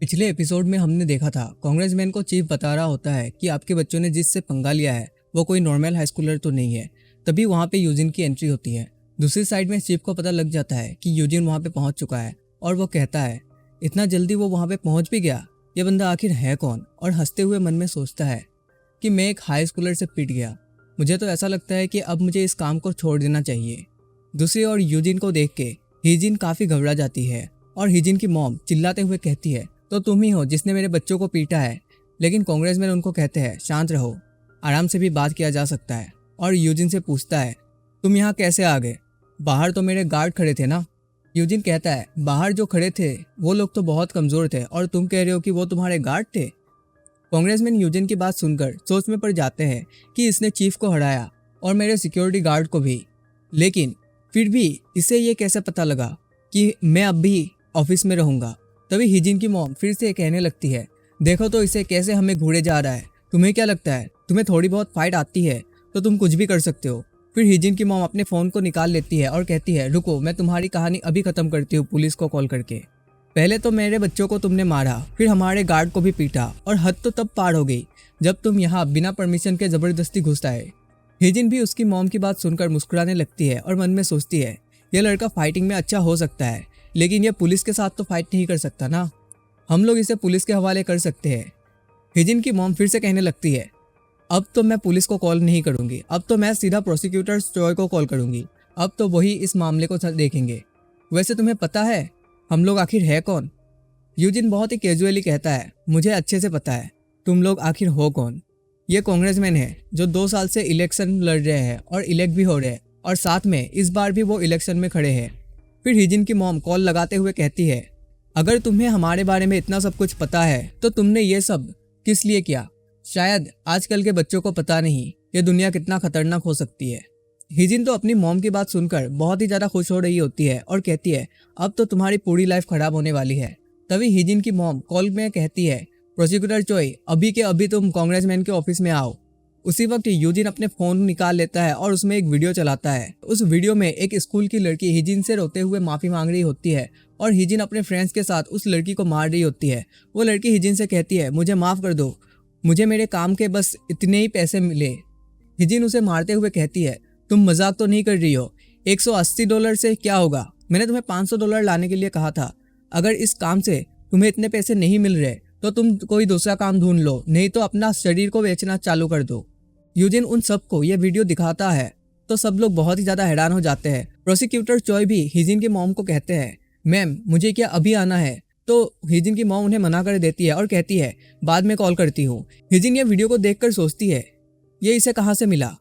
पिछले एपिसोड में हमने देखा था कांग्रेसमैन को चीफ बता रहा होता है कि आपके बच्चों ने जिससे पंगा लिया है वो कोई नॉर्मल हाई स्कूलर तो नहीं है। तभी वहाँ पे यूजिन की एंट्री होती है। दूसरी साइड में चीफ को पता लग जाता है कि यूजिन वहाँ पे पहुँच चुका है और वो कहता है इतना जल्दी वो वहाँ पे पहुँच भी गया, ये बंदा आखिर है कौन। और हंसते हुए मन में सोचता है कि मैं एक हाई स्कूलर से पिट गया, मुझे तो ऐसा लगता है कि अब मुझे इस काम को छोड़ देना चाहिए। दूसरी ओर यूजिन को देख के हिजिन काफ़ी घबरा जाती है और हिजिन की मॉम चिल्लाते हुए कहती है तो तुम ही हो जिसने मेरे बच्चों को पीटा है। लेकिन कांग्रेसमैन उनको कहते हैं शांत रहो, आराम से भी बात किया जा सकता है। और यूजिन से पूछता है तुम यहाँ कैसे आ गए, बाहर तो मेरे गार्ड खड़े थे ना। यूजिन कहता है बाहर जो खड़े थे वो लोग तो बहुत कमज़ोर थे और तुम कह रहे हो कि वो तुम्हारे गार्ड थे। कांग्रेसमैन यूजिन की बात सुनकर सोच में पड़ जाते हैं कि इसने चीफ को हराया और मेरे सिक्योरिटी गार्ड को भी, लेकिन फिर भी इसे ये कैसे पता लगा कि मैं अब भी ऑफिस में रहूँगा। तभी हिजिन की मॉम फिर से कहने लगती है देखो तो इसे कैसे हमें घूरे जा रहा है, तुम्हें क्या लगता है तुम्हें थोड़ी बहुत फाइट आती है तो तुम कुछ भी कर सकते हो। फिर हिजिन की मॉम अपने फ़ोन को निकाल लेती है और कहती है रुको, मैं तुम्हारी कहानी अभी ख़त्म करती हूँ पुलिस को कॉल करके। पहले तो मेरे बच्चों को तुमने मारा, फिर हमारे गार्ड को भी पीटा और हद तो तब पार हो गई जब तुम यहाँ बिना परमिशन के ज़बरदस्ती घुस आए। हिजिन भी उसकी मॉम की बात सुनकर मुस्कुराने लगती है और मन में सोचती है यह लड़का फाइटिंग में अच्छा हो सकता है, लेकिन यह पुलिस के साथ तो फाइट नहीं कर सकता ना, हम लोग इसे पुलिस के हवाले कर सकते हैं। हिजिन की मॉम फिर से कहने लगती है अब तो मैं पुलिस को कॉल नहीं करूंगी, अब तो मैं सीधा प्रोसिक्यूटर चॉय को कॉल करूंगी, अब तो वही इस मामले को देखेंगे। वैसे तुम्हें पता है हम लोग आखिर है कौन। यूजिन बहुत ही कैजुअली कहता है मुझे अच्छे से पता है तुम लोग आखिर हो कौन। ये कांग्रेसमैन है जो 2 साल से इलेक्शन लड़ रहे हैं और इलेक्ट भी हो रहे हैं, और साथ में इस बार भी वो इलेक्शन में खड़े हैं। फिर हिजिन की मॉम कॉल लगाते हुए कहती है अगर तुम्हें हमारे बारे में इतना सब कुछ पता है तो तुमने ये सब किस लिए किया। शायद आजकल के बच्चों को पता नहीं ये दुनिया कितना खतरनाक हो सकती है। हिजिन तो अपनी मॉम की बात सुनकर बहुत ही ज़्यादा खुश हो रही होती है और कहती है अब तो तुम्हारी पूरी लाइफ खराब होने वाली है। तभी हिजिन की मॉम कॉल में कहती है प्रोसिक्यूटर चोई अभी के अभी तुम कांग्रेसमैन के ऑफिस में आओ। उसी वक्त यूजिन अपने फ़ोन निकाल लेता है और उसमें एक वीडियो चलाता है। उस वीडियो में एक स्कूल की लड़की हिजिन से रोते हुए माफ़ी मांग रही होती है और हिजिन अपने फ्रेंड्स के साथ उस लड़की को मार रही होती है। वो लड़की हिजिन से कहती है मुझे माफ़ कर दो, मुझे मेरे काम के बस इतने ही पैसे मिले। हिजिन उसे मारते हुए कहती है तुम मजाक तो नहीं कर रही हो, $180 से क्या होगा, मैंने तुम्हें $500 लाने के लिए कहा था। अगर इस काम से तुम्हें इतने पैसे नहीं मिल रहे तो तुम कोई दूसरा काम ढूंढ लो, नहीं तो अपना शरीर को बेचना चालू कर दो। यूजिन उन सबको ये वीडियो दिखाता है तो सब लोग बहुत ही ज़्यादा हैरान हो जाते हैं। प्रोसिक्यूटर चॉय भी हिजिन की मॉम को कहते हैं मैम मुझे क्या अभी आना है, तो हिजिन की मॉम उन्हें मना कर देती है और कहती है बाद में कॉल करती हूँ। हिजिन ये वीडियो को देखकर सोचती है ये इसे कहाँ से मिला।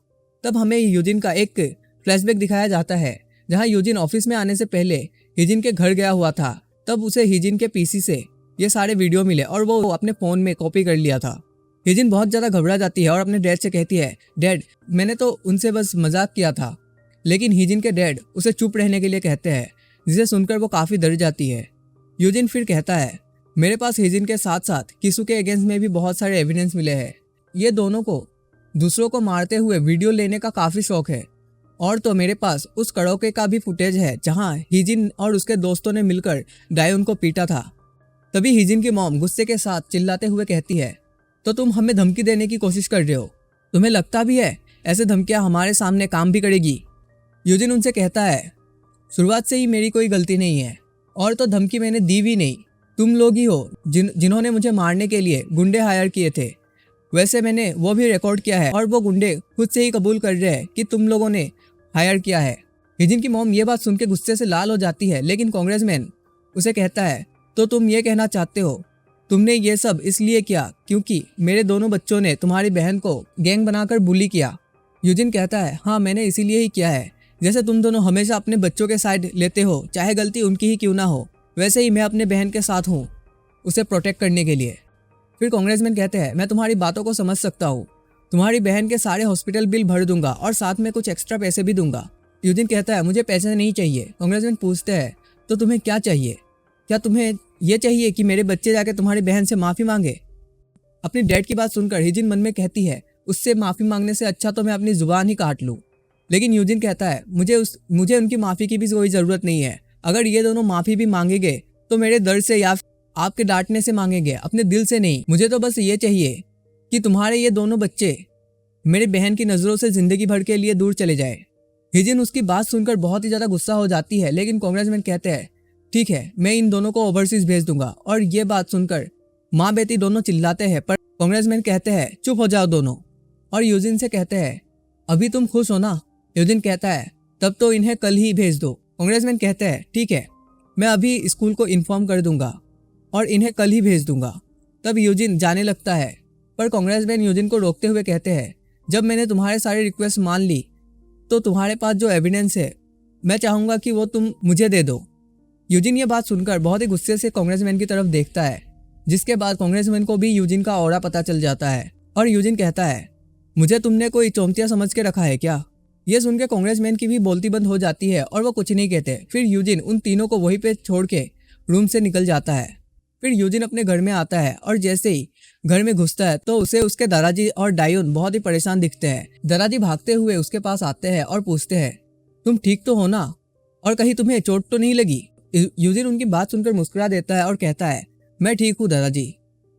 तब हमें यूजिन का एक फ्लैशबैक दिखाया जाता है जहाँ यूजिन ऑफिस में आने से पहले हिजिन के घर गया हुआ था। तब उसे हिजिन के पीसी से ये सारे वीडियो मिले और वो अपने फ़ोन में कॉपी कर लिया था। हिजिन बहुत ज़्यादा घबरा जाती है और अपने डैड से कहती है डैड मैंने तो उनसे बस मजाक किया था। लेकिन हिजिन के डैड उसे चुप रहने के लिए कहते हैं, जिसे सुनकर वो काफ़ी डर जाती है। यूजिन फिर कहता है मेरे पास हिजिन के साथ साथ किसू के अगेंस्ट में भी बहुत सारे एविडेंस मिले हैं। ये दोनों को दूसरों को मारते हुए वीडियो लेने का काफ़ी शौक है, और तो मेरे पास उस कड़ोके का भी फुटेज है जहाँ हिजिन और उसके दोस्तों ने मिलकर डायोन को पीटा था। तभी हिजिन की मॉम गुस्से के साथ चिल्लाते हुए कहती है तो तुम हमें धमकी देने की कोशिश कर रहे हो, तुम्हें लगता भी है ऐसे धमकियां हमारे सामने काम भी करेगी। यूजिन उनसे कहता है शुरुआत से ही मेरी कोई गलती नहीं है और तो धमकी मैंने दी भी नहीं, तुम लोग ही हो जिन्होंने मुझे मारने के लिए गुंडे हायर किए थे। वैसे मैंने वो भी रिकॉर्ड किया है और वो गुंडे खुद से ही कबूल कर रहे हैं कि तुम लोगों ने हायर किया है। हिजिन की मॉम ये बात सुन के गुस्से से लाल हो जाती है, लेकिन कांग्रेसमैन उसे कहता है तो तुम ये कहना चाहते हो तुमने ये सब इसलिए किया क्योंकि मेरे दोनों बच्चों ने तुम्हारी बहन को गैंग बनाकर बुली किया। यूजिन कहता है हाँ मैंने इसीलिए ही किया है, जैसे तुम दोनों हमेशा अपने बच्चों के साइड लेते हो चाहे गलती उनकी ही क्यों ना हो, वैसे ही मैं अपने बहन के साथ हूँ उसे प्रोटेक्ट करने के लिए। फिर कांग्रेसमैन कहते हैं मैं तुम्हारी बातों को समझ सकता हूँ, तुम्हारी बहन के सारे हॉस्पिटल बिल भर दूंगा और साथ में कुछ एक्स्ट्रा पैसे भी दूंगा। यूजिन कहता है मुझे पैसे नहीं चाहिए। कांग्रेसमैन पूछते हैं तो तुम्हें क्या चाहिए, क्या तुम्हें ये चाहिए कि मेरे बच्चे जाके तुम्हारी बहन से माफ़ी मांगे। अपनी डैड की बात सुनकर हिजिन मन में कहती है उससे माफ़ी मांगने से अच्छा तो मैं अपनी ज़ुबान ही काट लूँ। लेकिन यूजिन कहता है मुझे उनकी माफ़ी की भी कोई ज़रूरत नहीं है, अगर ये दोनों माफ़ी भी मांगेंगे तो मेरे दर्द से या आपके डांटने से मांगेंगे, अपने दिल से नहीं। मुझे तो बस ये चाहिए कि तुम्हारे ये दोनों बच्चे मेरी बहन की नज़रों से जिंदगी भर के लिए दूर चले जाए। हिजिन उसकी बात सुनकर बहुत ही ज़्यादा गुस्सा हो जाती है, लेकिन कांग्रेसमैन कहते हैं ठीक है, मैं इन दोनों को ओवरसीज भेज दूंगा। और ये बात सुनकर माँ बेटी दोनों चिल्लाते हैं, पर कांग्रेसमैन कहते हैं चुप हो जाओ दोनों। और यूजिन से कहते हैं अभी तुम खुश हो ना? यूजिन कहता है तब तो इन्हें कल ही भेज दो। कांग्रेसमैन कहते हैं ठीक है, मैं अभी स्कूल को इन्फॉर्म कर दूंगा और इन्हें कल ही भेज दूंगा। तब यूजिन जाने लगता है, पर कांग्रेसमैन यूजिन को रोकते हुए कहते हैं जब मैंने तुम्हारे सारे रिक्वेस्ट मान ली तो तुम्हारे पास जो एविडेंस है मैं चाहूँगा कि वो तुम मुझे दे दो। यूजिन ये बात सुनकर बहुत ही गुस्से से कांग्रेसमैन की तरफ देखता है, जिसके बाद कांग्रेसमैन को भी यूजिन का ऑरा पता चल जाता है। और यूजिन कहता है मुझे तुमने कोई चौंतिया समझ के रखा है क्या? ये सुन के कांग्रेसमैन की भी बोलती बंद हो जाती है और वो कुछ नहीं कहते। फिर यूजिन उन तीनों को वहीं पे छोड़ के रूम से निकल जाता है। फिर यूजिन अपने घर में आता है और जैसे ही घर में घुसता है तो उसे उसके दादाजी और डायोन बहुत ही परेशान दिखते हैं। दादाजी भागते हुए उसके पास आते हैं और पूछते हैं तुम ठीक तो हो ना, और कहीं तुम्हें चोट तो नहीं लगी? यूजिन उनकी बात सुनकर मुस्कुरा देता है और कहता है मैं ठीक हूँ दादाजी।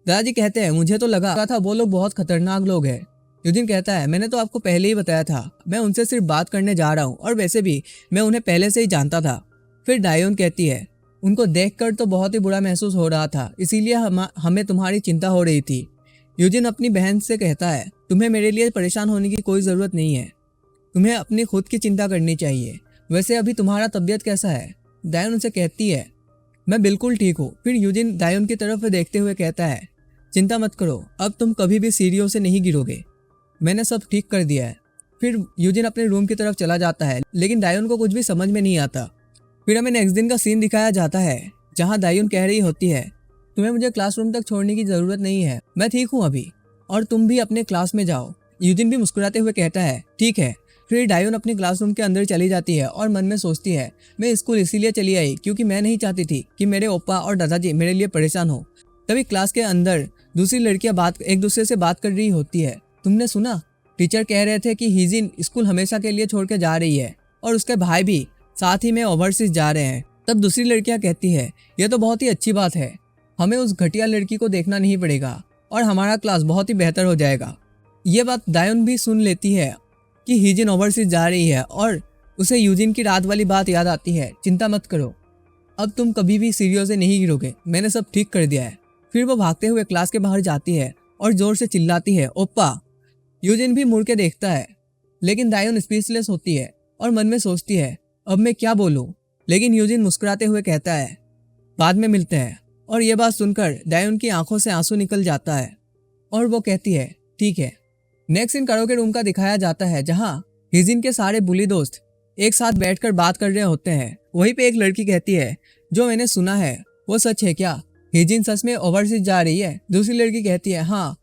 दादाजी कहते हैं मुझे तो लगा था वो लोग बहुत खतरनाक लोग हैं। यूजिन कहता है मैंने तो आपको पहले ही बताया था, मैं उनसे सिर्फ बात करने जा रहा हूँ और वैसे भी मैं उन्हें पहले से ही जानता था। फिर डायोन कहती है उनको देखकर तो बहुत ही बुरा महसूस हो रहा था, इसीलिए हमें तुम्हारी चिंता हो रही थी। यूजिन अपनी बहन से कहता है तुम्हें मेरे लिए परेशान होने की कोई ज़रूरत नहीं है, तुम्हें अपनी खुद की चिंता करनी चाहिए। वैसे अभी तुम्हारा तबीयत कैसा है? डायोन उनसे कहती है मैं बिल्कुल ठीक हूँ। फिर यूजिन डायोन की तरफ देखते हुए कहता है चिंता मत करो, अब तुम कभी भी सीढ़ियों से नहीं गिरोगे, मैंने सब ठीक कर दिया है। फिर यूजिन अपने रूम की तरफ चला जाता है, लेकिन डायोन को कुछ भी समझ में नहीं आता। फिर हमें नेक्स्ट दिन का सीन दिखाया जाता है जहाँ डायोन कह रही होती है तुम्हें मुझे क्लासरूम तक छोड़ने की ज़रूरत नहीं है, मैं ठीक हूँ अभी, और तुम भी अपने क्लास में जाओ। यूजिन भी मुस्कुराते हुए कहता है ठीक है। फिर डायोन अपने क्लासरूम के अंदर चली जाती है और मन में सोचती है मैं स्कूल इसीलिए चली आई क्योंकि मैं नहीं चाहती थी कि मेरे ओपा और दादाजी मेरे लिए परेशान हो। तभी क्लास के अंदर दूसरी लड़कियां एक दूसरे से बात कर रही होती है। तुमने सुना, टीचर कह रहे थे कि हिजिन स्कूल हमेशा के लिए छोड़ के जा रही है और उसके भाई भी साथ ही में ओवरसीज जा रहे हैं। तब दूसरी लड़कियां कहती है यह तो बहुत ही अच्छी बात है, हमें उस घटिया लड़की को देखना नहीं पड़ेगा और हमारा क्लास बहुत ही बेहतर हो जाएगा। ये बात डायोन भी सुन लेती है कि हिजिन ओवरसीज जा रही है और उसे यूजिन की रात वाली बात याद आती है चिंता मत करो, अब तुम कभी भी सीढ़ियों से नहीं गिरोगे, मैंने सब ठीक कर दिया है। फिर वो भागते हुए क्लास के बाहर जाती है और जोर से चिल्लाती है ओप्पा। यूजिन भी मुड़ के देखता है, लेकिन डायोन स्पीचलेस होती है और मन में सोचती है अब मैं क्या बोलूं। लेकिन यूजिन मुस्कुराते हुए कहता है बाद में मिलते हैं। और ये बात सुनकर डायोन की आंखों से आंसू निकल जाता है और वो कहती है ठीक है। नेक्स्ट इन करो के रूम का दिखाया जाता है जहाँ हिजिन के सारे बुली दोस्त एक साथ बैठकर बात कर रहे होते हैं। वहीं पे एक लड़की कहती है जो मैंने सुना है वो सच है क्या? हिजिन सच में ओवरसीज जा रही है? दूसरी लड़की कहती है हाँ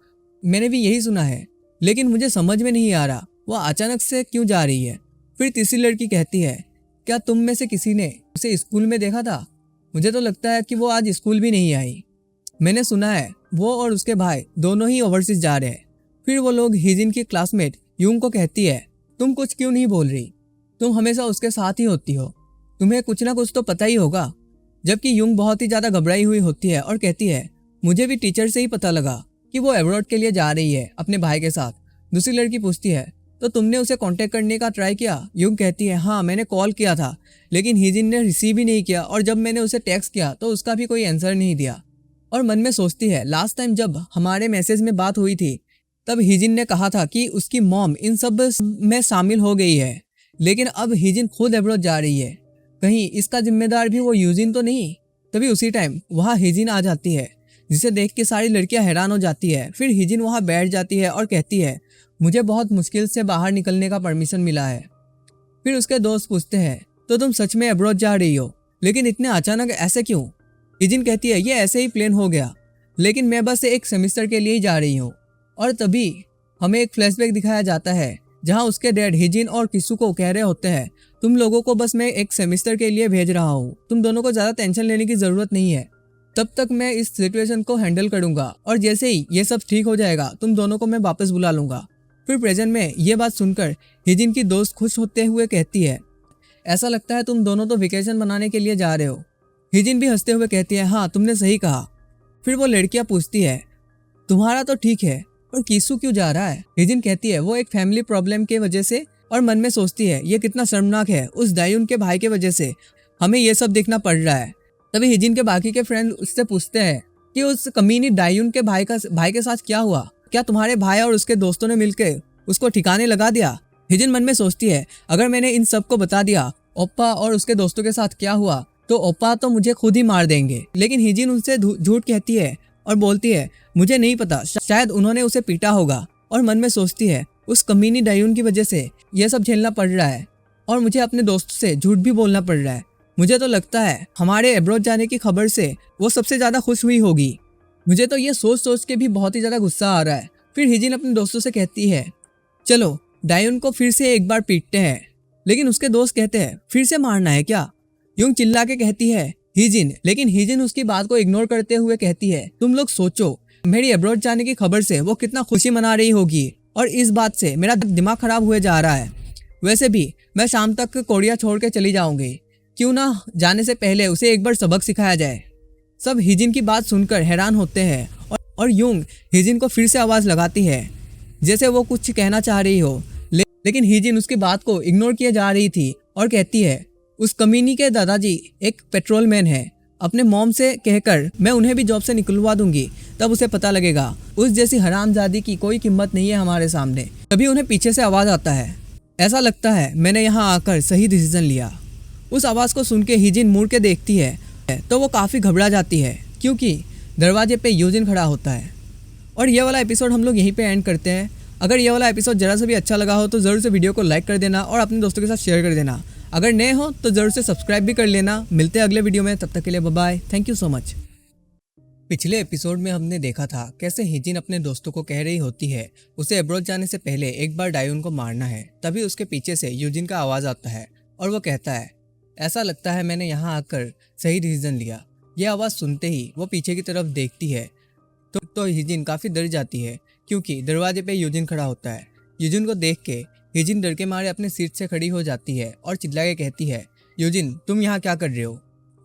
मैंने भी यही सुना है, लेकिन मुझे समझ में नहीं आ रहा वो अचानक से क्यों जा रही है। फिर तीसरी लड़की कहती है क्या तुम में से किसी ने उसे स्कूल में देखा था? मुझे तो लगता है कि वो आज स्कूल भी नहीं आई, मैंने सुना है वो और उसके भाई दोनों ही ओवरसीज जा रहे हैं। फिर वो लोग हिजिन की क्लासमेट यूंग को कहती है तुम कुछ क्यों नहीं बोल रही, तुम हमेशा उसके साथ ही होती हो, तुम्हें कुछ ना कुछ तो पता ही होगा। जबकि यूंग बहुत ही ज़्यादा घबराई हुई होती है और कहती है मुझे भी टीचर से ही पता लगा कि वो अब्रॉड के लिए जा रही है अपने भाई के साथ। दूसरी लड़की पूछती है तो तुमने उसे कांटेक्ट करने का ट्राई किया? यूंग कहती है हाँ मैंने कॉल किया था, लेकिन हिजिन ने रिसीव ही नहीं किया और जब मैंने उसे टेक्स्ट किया तो उसका भी कोई आंसर नहीं दिया। और मन में सोचती है लास्ट टाइम जब हमारे मैसेज में बात हुई थी तब हिजिन ने कहा था कि उसकी मॉम इन सब में शामिल हो गई है, लेकिन अब हिजिन खुद अब्रॉड जा रही है, कहीं इसका जिम्मेदार भी वो यूजिन तो नहीं। तभी उसी टाइम वहाँ हिजिन आ जाती है, जिसे देख के सारी लड़कियां हैरान हो जाती है। फिर हिजिन वहाँ बैठ जाती है और कहती है मुझे बहुत मुश्किल से बाहर निकलने का परमिशन मिला है। फिर उसके दोस्त पूछते हैं तो तुम सच में अब्रॉड जा रही हो, लेकिन इतने अचानक ऐसे क्यों? हिजिन कहती है ये ऐसे ही प्लान हो गया, लेकिन मैं बस एक सेमेस्टर के लिए ही जा रही हूँ। और तभी हमें एक फ्लैशबैक दिखाया जाता है जहाँ उसके डैड हिजिन और किसू को कह रहे होते हैं तुम लोगों को बस मैं एक सेमेस्टर के लिए भेज रहा हूँ, तुम दोनों को ज़्यादा टेंशन लेने की ज़रूरत नहीं है, तब तक मैं इस सिचुएशन को हैंडल करूँगा और जैसे ही ये सब ठीक हो जाएगा तुम दोनों को मैं वापस बुला लूँगा। फिर प्रेजेंट में ये बात सुनकर हिजिन की दोस्त खुश होते हुए कहती है ऐसा लगता है तुम दोनों तो वेकेशन मनाने के लिए जा रहे हो। हिजिन भी हंसते हुए कहती है हाँ तुमने सही कहा, फिर वो लड़कियां पूछती है तुम्हारा तो ठीक है और कीसू क्यों जा रहा है। हिजिन कहती है वो एक फैमिली प्रॉब्लम के वजह से, और मन में सोचती है ये कितना शर्मनाक है, उस दायून के भाई के वजह से हमें ये सब देखना पड़ रहा है। तभी हिजिन के बाकी के फ्रेंड उससे पूछते हैं कि उस कमीनी दायून के भाई के साथ क्या हुआ, क्या तुम्हारे भाई और उसके दोस्तों ने मिलकर उसको ठिकाने लगा दिया। हिजिन मन में सोचती है अगर मैंने इन सब को बता दिया ओप्पा और उसके दोस्तों के साथ क्या हुआ तो ओप्पा तो मुझे खुद ही मार देंगे। लेकिन हिजिन उनसे झूठ कहती है और बोलती है मुझे नहीं पता, शायद उन्होंने उसे पीटा होगा। और मन में सोचती है उस कमीनी डायून की वजह से यह सब झेलना पड़ रहा है और मुझे अपने दोस्तों से झूठ भी बोलना पड़ रहा है। मुझे तो लगता है हमारे अब्रॉड जाने की खबर से वो सबसे ज्यादा खुश हुई होगी। मुझे तो ये सोच के भी बहुत ही ज्यादा गुस्सा आ रहा है। फिर हिजिन अपने दोस्तों से कहती है चलो डायून को फिर से एक बार पीटते हैं। लेकिन उसके दोस्त कहते हैं फिर से मारना है क्या। यूंग चिल्ला के कहती है हिजिन, लेकिन हिजिन उसकी बात को इग्नोर करते हुए कहती है तुम लोग सोचो मेरी अब्रॉड जाने की खबर से वो कितना खुशी मना रही होगी और इस बात से मेरा दिमाग खराब हुए जा रहा है। वैसे भी मैं शाम तक कोरिया छोड़ के चली जाऊंगी, क्यों ना जाने से पहले उसे एक बार सबक सिखाया जाए। सब हिजिन की बात सुनकर हैरान होते हैं और यूंग हिजिन को फिर से आवाज लगाती है जैसे वो कुछ कहना चाह रही हो, लेकिन हिजिन उसकी बात को इग्नोर किए जा रही थी और कहती है उस कमीनी के दादाजी एक पेट्रोलमैन है, अपने मॉम से कहकर मैं उन्हें भी जॉब से निकलवा दूंगी, तब उसे पता लगेगा उस जैसी हरामजादी की कोई कीमत नहीं है हमारे सामने। तभी उन्हें पीछे से आवाज आता है ऐसा लगता है मैंने यहाँ आकर सही डिसीजन लिया। उस आवाज को सुन के हिजिन मुड़ के देखती है तो वो काफी घबरा जाती है क्योंकि दरवाजे पे यूजिन खड़ा होता है। और ये वाला एपिसोड हम लोग यहीं पे एंड करते हैं। अगर ये वाला एपिसोड जरा सा भी अच्छा लगा हो तो ज़रूर से वीडियो को लाइक कर देना और अपने दोस्तों के साथ शेयर कर देना। अगर नए हो तो ज़रूर से सब्सक्राइब भी कर लेना। मिलते हैं अगले वीडियो में, तब तक के लिए bye bye, thank you so much. पिछले एपिसोड में हमने देखा था कैसे हिजिन अपने दोस्तों को कह रही होती है उसे अब्रॉड जाने से पहले एक बार डायून को मारना है। तभी उसके पीछे से यूजिन का आवाज़ आता है और वो कहता है ऐसा लगता है मैंने यहाँ आकर सही डिसीजन लिया। यह आवाज़ सुनते ही वो पीछे की तरफ देखती है तो हिजिन काफ़ी डर जाती है क्योंकि दरवाजे पे यूजिन खड़ा होता है। यूजिन को देख के हिजिन डर के मारे अपने सीट से खड़ी हो जाती है और चिल्ला के कहती है यूजिन तुम यहाँ क्या कर रहे हो।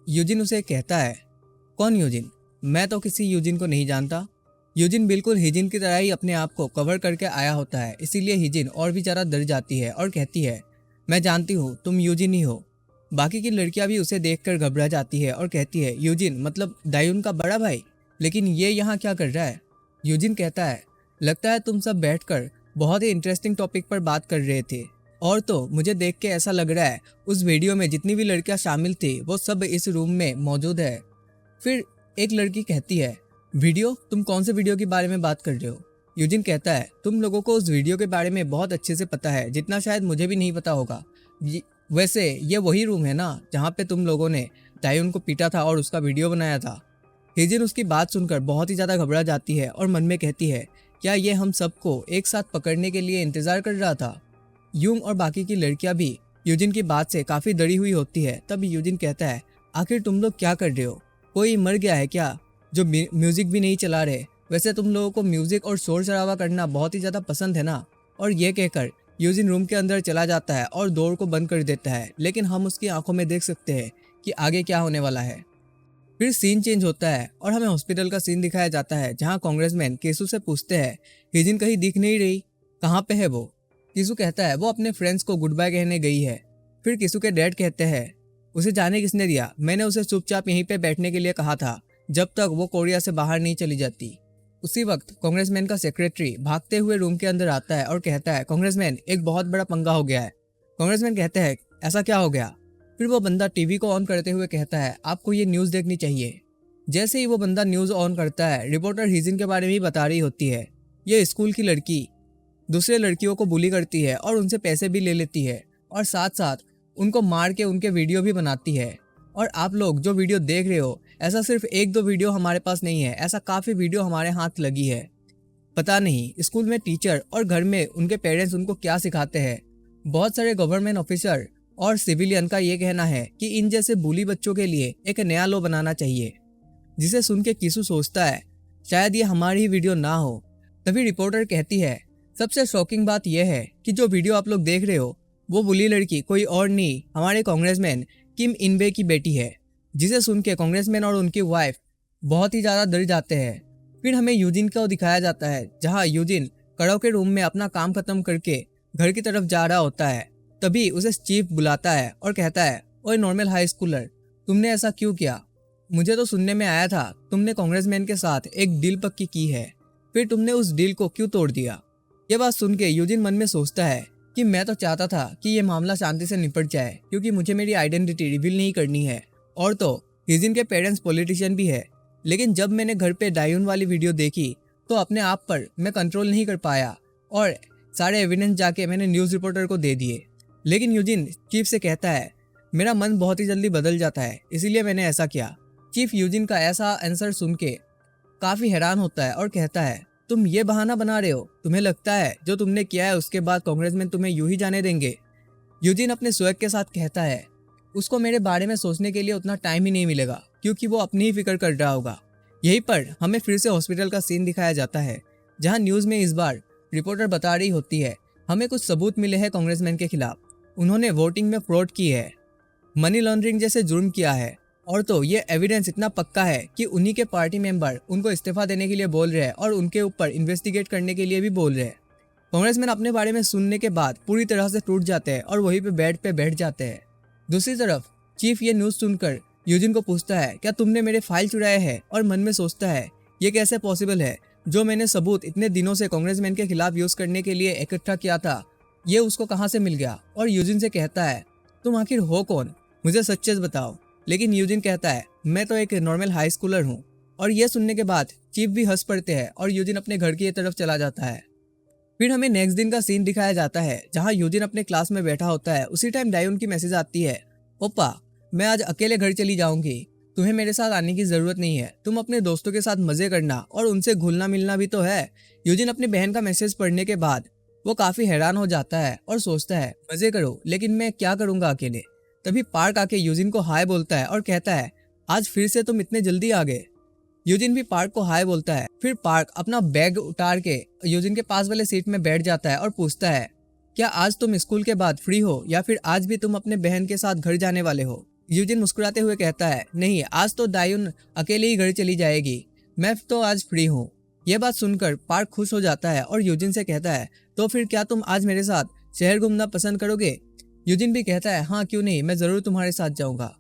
यूजिन उसे कहता है कौन यूजिन, मैं तो किसी यूजिन को नहीं जानता। यूजिन बिल्कुल हिजिन की तरह ही अपने आप को कवर करके आया होता है, इसीलिए हिजिन और भी ज़्यादा डर जाती है और कहती है मैं जानती हूँ तुम यूजिन ही हो। बाकी की लड़कियाँ भी उसे देखकर घबरा जाती है और कहती है यूजिन मतलब डायून का बड़ा भाई, लेकिन ये यहाँ क्या कर रहा है। यूजिन कहता है लगता है तुम सब बैठकर बहुत ही इंटरेस्टिंग टॉपिक पर बात कर रहे थे, और तो मुझे देख के ऐसा लग रहा है उस वीडियो में जितनी भी लड़कियां शामिल थी वो सब इस रूम में मौजूद है। फिर एक लड़की कहती है वीडियो, तुम कौन से वीडियो के बारे में बात कर रहे हो। यूजिन कहता है तुम लोगों को उस वीडियो के बारे में बहुत अच्छे से पता है, जितना शायद मुझे भी नहीं पता होगा। वैसे ये वही रूम है ना जहाँ पे तुम लोगों ने डायून को पीटा था और उसका वीडियो बनाया था। हिजिन उसकी बात सुनकर बहुत ही ज़्यादा घबरा जाती है और मन में कहती है क्या ये हम सबको एक साथ पकड़ने के लिए इंतज़ार कर रहा था। यूंग और बाकी की लड़कियां भी यूजिन की बात से काफ़ी डरी हुई होती है। तब यूजिन कहता है आखिर तुम लोग क्या कर रहे हो, कोई मर गया है क्या जो म्यूज़िक भी नहीं चला रहे। वैसे तुम लोगों को म्यूज़िक और शोर शराबा करना बहुत ही ज़्यादा पसंद है ना। और ये कहकर यूजिन रूम के अंदर चला जाता है और डोर को बंद कर देता है, लेकिन हम उसकी आंखों में देख सकते हैं कि आगे क्या होने वाला है। फिर सीन चेंज होता है और हमें हॉस्पिटल का सीन दिखाया जाता है जहां कांग्रेसमैन केसू से पूछते हैं हिजिन कहीं दिख नहीं रही, कहाँ पे है वो। केसू कहता है वो अपने फ्रेंड्स को गुड बाय कहने गई है। फिर केसू के डैड कहते हैं उसे जाने किसने दिया, मैंने उसे चुपचाप यहीं पे बैठने के लिए कहा था जब तक वो कोरिया से बाहर नहीं चली जाती। उसी वक्त कांग्रेसमैन का सेक्रेटरी भागते हुए रूम के अंदर आता है और कहता है कांग्रेसमैन एक बहुत बड़ा पंगा हो गया है। कांग्रेसमैन कहते हैं ऐसा क्या हो गया। फिर वो बंदा टीवी को ऑन करते हुए कहता है आपको ये न्यूज़ देखनी चाहिए। जैसे ही वो बंदा न्यूज़ ऑन करता है रिपोर्टर हिजिन के बारे में ही बता रही होती है। ये स्कूल की लड़की दूसरे लड़कियों को बुली करती है और उनसे पैसे भी ले लेती है और साथ साथ उनको मार के उनके वीडियो भी बनाती है। और आप लोग जो वीडियो देख रहे हो ऐसा सिर्फ एक दो वीडियो हमारे पास नहीं है, ऐसा काफ़ी वीडियो हमारे हाथ लगी है। पता नहीं स्कूल में टीचर और घर में उनके पेरेंट्स उनको क्या सिखाते हैं। बहुत सारे गवर्नमेंट ऑफिसर और सिविलियन का ये कहना है कि इन जैसे बुली बच्चों के लिए एक नया लॉ बनाना चाहिए। जिसे सुन के किसू सोचता है शायद ये हमारी ही वीडियो ना हो। तभी रिपोर्टर कहती है सबसे शॉकिंग बात यह है कि जो वीडियो आप लोग देख रहे हो वो बुली लड़की कोई और नहीं हमारे कांग्रेसमैन किम इनबे की बेटी है। जिसे सुन के कांग्रेसमैन और उनकी वाइफ बहुत ही ज़्यादा डर जाते हैं। फिर हमें यूजिन को दिखाया जाता है जहाँ यूजिन कड़ों के रूम में अपना काम खत्म करके घर की तरफ जा रहा होता है। तभी उसे चीफ बुलाता है और कहता है, ओए नॉर्मल हाई स्कूलर, तुमने ऐसा क्यों किया? मुझे तो सुनने में आया था तुमने कांग्रेसमैन के साथ एक डील पक्की की है, फिर तुमने उस डील को क्यों तोड़ दिया? ये बात सुन के यूजिन मन में सोचता है कि मैं तो चाहता था कि ये मामला शांति से निपट जाए क्योंकि मुझे मेरी आइडेंटिटी रिवील नहीं करनी है, और तो यूजिन के पेरेंट्स पॉलिटिशियन भी है। लेकिन जब मैंने घर पे डायून वाली वीडियो देखी तो अपने आप पर मैं कंट्रोल नहीं कर पाया और सारे एविडेंस जाके मैंने न्यूज़ रिपोर्टर को दे दिए। लेकिन यूजिन चीफ से कहता है, मेरा मन बहुत ही जल्दी बदल जाता है, इसीलिए मैंने ऐसा किया। चीफ यूजिन का ऐसा आंसर सुन के काफ़ी हैरान होता है और कहता है, तुम ये बहाना बना रहे हो? तुम्हें लगता है जो तुमने किया है उसके बाद कांग्रेसमैन तुम्हें यूं ही जाने देंगे? यूजिन अपने स्वैग के साथ कहता है, उसको मेरे बारे में सोचने के लिए उतना टाइम ही नहीं मिलेगा क्योंकि वो अपनी ही फिक्र कर रहा होगा। यहीं पर हमें फिर से हॉस्पिटल का सीन दिखाया जाता है जहां न्यूज़ में इस बार रिपोर्टर बता रही होती है, हमें कुछ सबूत मिले हैं कांग्रेसमैन के खिलाफ। उन्होंने वोटिंग में फ्रॉड की है, मनी लॉन्ड्रिंग जैसे जुर्म किया है, और तो ये एविडेंस इतना पक्का है कि उन्हीं के पार्टी मेंबर उनको इस्तीफा देने के लिए बोल रहे हैं और उनके ऊपर इन्वेस्टिगेट करने के लिए भी बोल रहे हैं। कांग्रेसमैन अपने बारे में सुनने के बाद पूरी तरह से टूट जाते हैं और वहीं पे बैठ जाते हैं। दूसरी तरफ चीफ ये न्यूज़ सुनकर यूजिन को पूछता है, क्या तुमने मेरे फाइल चुराए हैं? और मन में सोचता है, ये कैसे पॉसिबल है? जो मैंने सबूत इतने दिनों से कांग्रेसमैन के खिलाफ यूज करने के लिए इकट्ठा किया था, ये उसको कहाँ से मिल गया? और यूजिन से कहता है, तुम आखिर हो कौन? मुझे सच बताओ। लेकिन यूजिन कहता है, मैं तो एक नॉर्मल हाई स्कूलर हूँ। और ये सुनने के बाद चीफ भी हंस पड़ते हैं और यूजिन अपने घर की तरफ चला जाता है। फिर हमें नेक्स्ट दिन का सीन दिखाया जाता है जहाँ यूजिन अपने क्लास में बैठा होता है। उसी टाइम डायून की मैसेज आती है, ओप्पा मैं आज अकेले घर चली जाऊंगी, तुम्हें मेरे साथ आने की जरूरत नहीं है, तुम अपने दोस्तों के साथ मजे करना और उनसे घुलना मिलना भी तो है। यूजिन अपनी बहन का मैसेज पढ़ने के बाद वो काफी हैरान हो जाता है और सोचता है, मजे करो, लेकिन मैं क्या करूंगा अकेले। तभी पार्क आके यूजिन को हाय बोलता है और कहता है, आज फिर से तुम इतने जल्दी आ गए। यूजिन भी पार्क को हाय बोलता है। फिर पार्क अपना बैग उतार के यूजिन के पास वाले सीट में बैठ जाता है और पूछता है, क्या आज तुम स्कूल के बाद फ्री हो या फिर आज भी तुम अपने बहन के साथ घर जाने वाले हो? यूजिन मुस्कुराते हुए कहता है, नहीं, आज तो डायून अकेले ही घर चली जाएगी, मैं तो आज फ्री हूँ। यह बात सुनकर पार्क खुश हो जाता है और यूजिन से कहता है, तो फिर क्या तुम आज मेरे साथ शहर घूमना पसंद करोगे? यूजिन भी कहता है, हाँ क्यों नहीं, मैं जरूर तुम्हारे साथ जाऊंगा।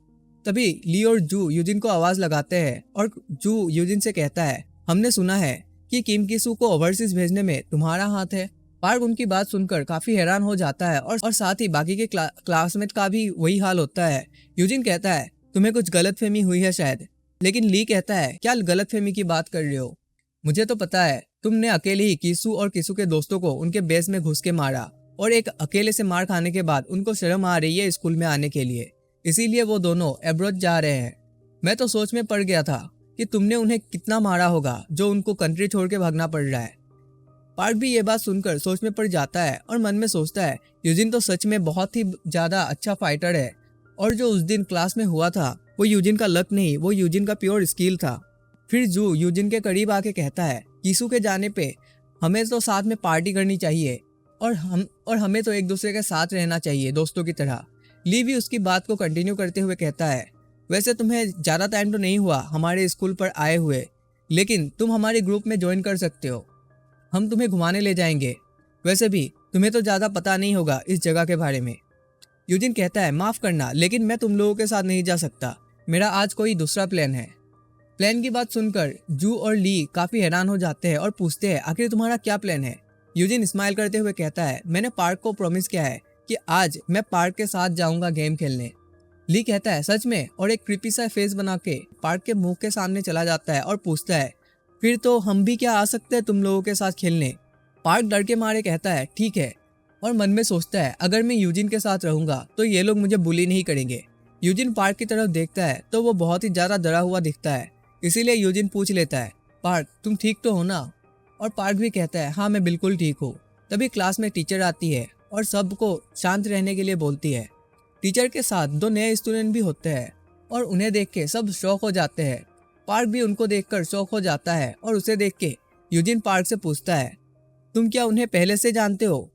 तभी ली और जू यूजिन को आवाज लगाते हैं और जू यूजिन से कहता है, हमने सुना है कि किम किसू को ओवरसीज भेजने में तुम्हारा हाथ है। पार्क उनकी बात सुनकर काफी हैरान हो जाता है और साथ ही बाकी के क्लासमेट का भी वही हाल होता है। यूजिन कहता है, तुम्हें कुछ गलतफहमी हुई है शायद। लेकिन ली कहता है, क्या गलतफहमी की बात कर रहे हो? मुझे तो पता है तुमने अकेले ही किसू और किसू के दोस्तों को उनके बेस में घुस के मारा, और एक अकेले से मार खाने के बाद उनको शर्म आ रही है स्कूल में आने के लिए, इसीलिए वो दोनों एब्रॉड जा रहे हैं। मैं तो सोच में पड़ गया था कि तुमने उन्हें कितना मारा होगा जो उनको कंट्री छोड़ के भागना पड़ रहा है। पार्क भी ये बात सुनकर सोच में पड़ जाता है और मन में सोचता है, यूजिन तो सच में बहुत ही ज्यादा अच्छा फाइटर है, और जो उस दिन क्लास में हुआ था वो यूजिन का लक नहीं, वो यूजिन का प्योर स्किल था। फिर जू यूजिन के करीब आके कहता है, किसू के जाने पे हमें तो साथ में पार्टी करनी चाहिए और हमें तो एक दूसरे के साथ रहना चाहिए दोस्तों की तरह। ली भी उसकी बात को कंटिन्यू करते हुए कहता है, वैसे तुम्हें ज़्यादा टाइम तो नहीं हुआ हमारे स्कूल पर आए हुए, लेकिन तुम हमारे ग्रुप में ज्वाइन कर सकते हो, हम तुम्हें घुमाने ले जाएंगे। वैसे भी तुम्हें तो ज़्यादा पता नहीं होगा इस जगह के बारे में। यूजिन कहता है, माफ़ करना, लेकिन मैं तुम लोगों के साथ नहीं जा सकता, मेरा आज कोई दूसरा प्लान है। प्लान की बात सुनकर जू और ली काफ़ी हैरान हो जाते हैं और पूछते हैं, आखिर तुम्हारा क्या प्लान है? यूजिन स्माइल करते हुए कहता है, मैंने पार्क को प्रॉमिस किया है कि आज मैं पार्क के साथ जाऊंगा गेम खेलने। ली कहता है, सच में? और एक क्रीपी सा फेस बना के पार्क के मुंह के सामने चला जाता है और पूछता है, फिर तो हम भी क्या आ सकते हैं तुम लोगों के साथ खेलने? पार्क डर के मारे कहता है, ठीक है, और मन में सोचता है, अगर मैं यूजिन के साथ रहूंगा तो ये लोग मुझे बुली नहीं करेंगे। यूजिन पार्क की तरफ देखता है तो वो बहुत ही ज़्यादा डरा हुआ दिखता है, इसीलिए यूजिन पूछ लेता है, पार्क तुम ठीक तो हो ना? और पार्क भी कहता है, हाँ मैं बिल्कुल ठीक हूँ। तभी क्लास में टीचर आती है और सबको शांत रहने के लिए बोलती है। टीचर के साथ 2 नए स्टूडेंट भी होते हैं और उन्हें देख के सब शौक हो जाते हैं। पार्क भी उनको देखकर शौक हो जाता है और उसे देख के यूजिन पार्क से पूछता है, तुम क्या उन्हें पहले से जानते हो?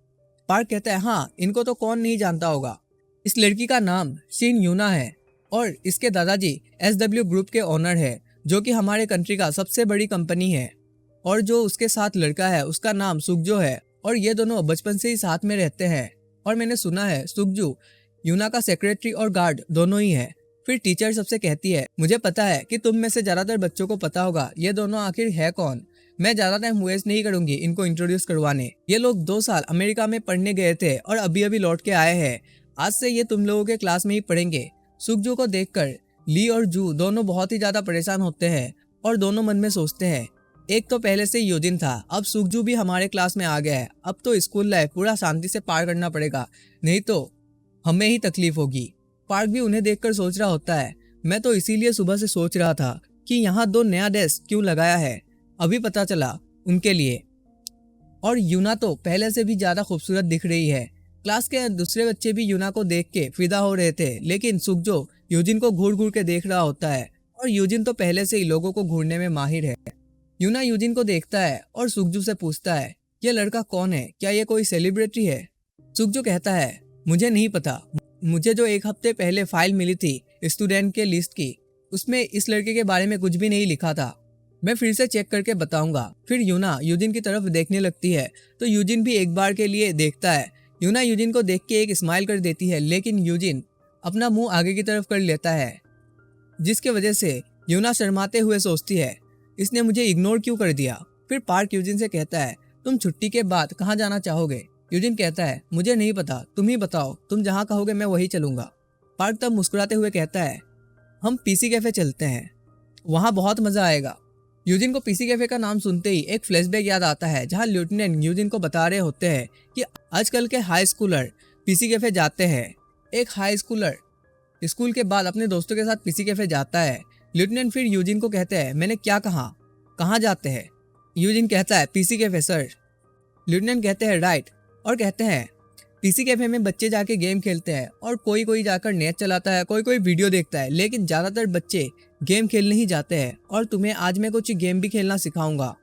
पार्क कहता है, हाँ, इनको तो कौन नहीं जानता होगा। इस लड़की का नाम शिन यूना है और इसके दादाजी SW ग्रुप के ओनर है, जो कि हमारे कंट्री का सबसे बड़ी कंपनी है, और जो उसके साथ लड़का है उसका नाम सुकजो है, और ये दोनों बचपन से ही साथ में रहते हैं। और मैंने सुना है सुकजू यूना का सेक्रेटरी और गार्ड दोनों ही है। फिर टीचर सबसे कहती है, मुझे पता है कि तुम में से ज्यादातर बच्चों को पता होगा ये दोनों आखिर है कौन। मैं ज्यादा टाइम वेस्ट नहीं करूंगी इनको इंट्रोड्यूस करवाने। ये लोग 2 साल अमेरिका में पढ़ने गए थे और अभी अभी लौट के आए हैं। आज से ये तुम लोगों के क्लास में ही पढ़ेंगे। सुकजू को देखकर ली और जू दोनों बहुत ही ज्यादा परेशान होते हैं और दोनों मन में सोचते हैं, एक तो पहले से यूजिन था, अब सुकजू भी हमारे क्लास में आ गया है। अब तो स्कूल लाइफ पूरा शांति से पार करना पड़ेगा, नहीं तो हमें ही तकलीफ होगी। पार्क भी उन्हें देखकर सोच रहा होता है, मैं तो इसीलिए सुबह से सोच रहा था कि यहाँ 2 नया डेस्क क्यों लगाया है, अभी पता चला उनके लिए। और यूना तो पहले से भी ज्यादा खूबसूरत दिख रही है। क्लास के दूसरे बच्चे भी यूना को देख के फिदा हो रहे थे, लेकिन सुकजो यूजिन को घूर घूर के देख रहा होता है, और यूजिन तो पहले से ही लोगों को घूरने में माहिर है। यूना यूजिन को देखता है और सुकजू से पूछता है, ये लड़का कौन है, क्या ये कोई सेलिब्रिटी है? सुकजू कहता है, मुझे नहीं पता, मुझे जो 1 हफ्ते पहले फाइल मिली थी स्टूडेंट के लिस्ट की, उसमें इस लड़के के बारे में कुछ भी नहीं लिखा था। मैं फिर से चेक करके बताऊंगा। फिर यूना यूजिन की तरफ देखने लगती है, तो यूजिन भी एक बार के लिए देखता है। यूना यूजिन को देख के एक स्माइल कर देती है, लेकिन यूजिन अपना मुंह आगे की तरफ कर लेता है, जिसके वजह से यूना शर्माते हुए सोचती है, इसने मुझे इग्नोर क्यों कर दिया। फिर पार्क यूजिन से कहता है, तुम छुट्टी के बाद कहाँ जाना चाहोगे? यूजिन कहता है, मुझे नहीं पता, तुम ही बताओ, तुम जहाँ कहोगे मैं वही चलूंगा। पार्क तब मुस्कुराते हुए कहता है, हम पीसी कैफे चलते हैं, वहाँ बहुत मजा आएगा। यूजिन को पीसी कैफे का नाम सुनते ही एक फ्लैशबैक याद आता है, जहाँ लेफ्टिनेंट यूजिन को बता रहे होते हैं कि आजकल के हाई स्कूलर पीसी कैफे जाते हैं। एक हाई स्कूलर स्कूल के बाद अपने दोस्तों के साथ पीसी कैफे जाता है। लेफ्टिनेंट फिर यूजिन को कहते हैं, मैंने क्या कहा, कहाँ जाते हैं? यूजिन कहता है, पीसी कैफे सर। लेफ्टिनेंट कहते हैं, राइट, और कहते हैं पीसी कैफे में बच्चे जाके गेम खेलते हैं, और कोई कोई जाकर नेट चलाता है, कोई कोई वीडियो देखता है, लेकिन ज़्यादातर बच्चे गेम खेलने ही जाते हैं, और तुम्हें आज मैं कुछ गेम भी खेलना सिखाऊंगा।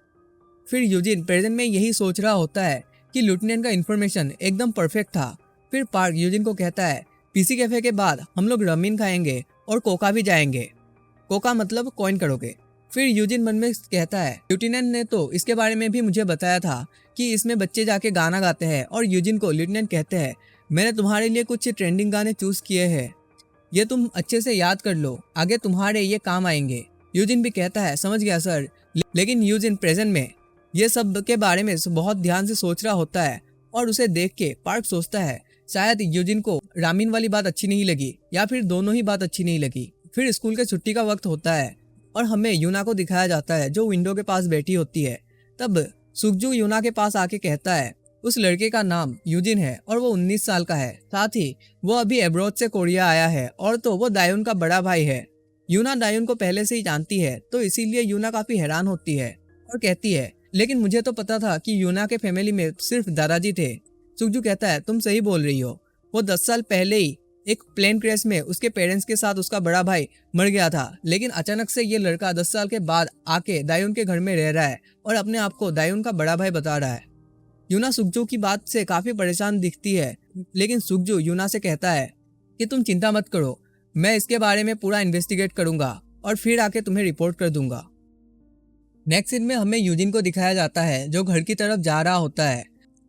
फिर यूजिन प्रेजेंट में यही सोच रहा होता है कि लेफ्टिनेंट का इन्फॉर्मेशन एकदम परफेक्ट था। फिर पार्क यूजिन को कहता है, पीसी कैफे के बाद हम लोग रमीन खाएंगे और कोका भी जाएंगे। कोका मतलब कॉइन करोगे। फिर यूजिन मन में कहता है, लेफ्टिनेंट ने तो इसके बारे में भी मुझे बताया था कि इसमें बच्चे जाके गाना गाते हैं। और यूजिन को लेफ्टिनेंट कहते हैं, मैंने तुम्हारे लिए कुछ ट्रेंडिंग गाने चूज किए हैं, ये तुम अच्छे से याद कर लो, आगे तुम्हारे ये काम आएंगे। यूजिन भी कहता है, समझ गया सर। लेकिन यूजिन प्रेजेंट में ये सब के बारे में बहुत ध्यान से सोच रहा होता है, और उसे देख के पार्क सोचता है, शायद यूजिन को रामीन वाली बात अच्छी नहीं लगी, या फिर दोनों ही बात अच्छी नहीं लगी। फिर स्कूल के छुट्टी का वक्त होता है और हमें यूना को दिखाया जाता है, जो विंडो के पास बैठी होती है। तब सुकजू यूना के पास आके कहता है, उस लड़के का नाम यूजिन है और वो 19 साल का है, साथ ही वो अभी अब्रॉड से कोरिया आया है, और तो वो दायुन का बड़ा भाई है। यूना दायुन को पहले से ही जानती है, तो इसीलिए यूना काफी हैरान होती है और कहती है, लेकिन मुझे तो पता था कि यूना के फैमिली में सिर्फ दादाजी थे। सुकजू कहता है, तुम सही बोल रही हो, वो 10 साल पहले ही एक प्लेन क्रैश में उसके पेरेंट्स के साथ उसका बड़ा भाई मर गया था, लेकिन अचानक से ये लड़का 10 साल के बाद आके दायुन के घर में रह रहा है और अपने आप को दायुन का बड़ा भाई बता रहा है। यूना सुकजू की बात से काफी परेशान दिखती है, लेकिन सुकजू यूना से कहता है कि तुम चिंता मत करो, मैं इसके बारे में पूरा इन्वेस्टिगेट करूंगा और फिर आके तुम्हें रिपोर्ट कर दूंगा। नेक्स्ट सीन में हमें यूजिन को दिखाया जाता है, जो घर की तरफ जा रहा होता है।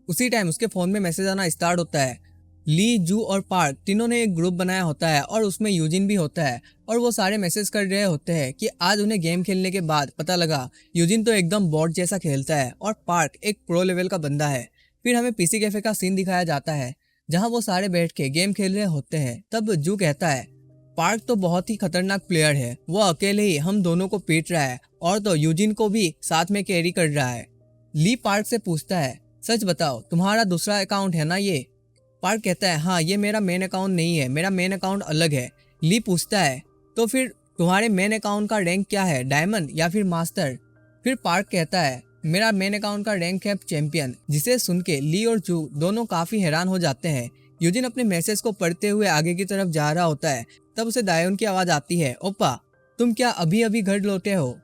उसी टाइम उसके फोन में मैसेज आना स्टार्ट होता है। ली, जू और पार्क तीनों ने एक ग्रुप बनाया होता है और उसमें यूजिन भी होता है, और वो सारे मैसेज कर रहे होते हैं कि आज उन्हें गेम खेलने के बाद पता लगा यूजिन तो एकदम बॉट जैसा खेलता है और पार्क एक प्रो लेवल का बंदा है। फिर हमें पीसी कैफे का सीन दिखाया जाता है, जहाँ वो सारे बैठ के गेम खेल रहे होते हैं। तब जू कहता है, पार्क तो बहुत ही खतरनाक प्लेयर है, वो अकेले ही हम दोनों को पीट रहा है और तो यूजिन को भी साथ में कैरी कर रहा है। ली पार्क से पूछता है, सच बताओ तुम्हारा दूसरा अकाउंट है ना ये? पार्क कहता है, हाँ ये मेरा मेन अकाउंट नहीं है, मेरा मेन अकाउंट अलग है। ली पूछता है, तो फिर तुम्हारे मेन अकाउंट का रैंक क्या है, डायमंड या फिर मास्टर? फिर पार्क कहता है, मेरा मेन अकाउंट का रैंक है चैंपियन। जिसे सुन के ली और जू दोनों काफी हैरान हो जाते हैं। यूजिन अपने मैसेज को पढ़ते हुए आगे की तरफ जा रहा होता है, तब उसे दायुन की आवाज आती है, ओपा तुम क्या अभी अभी घर लौटे हो?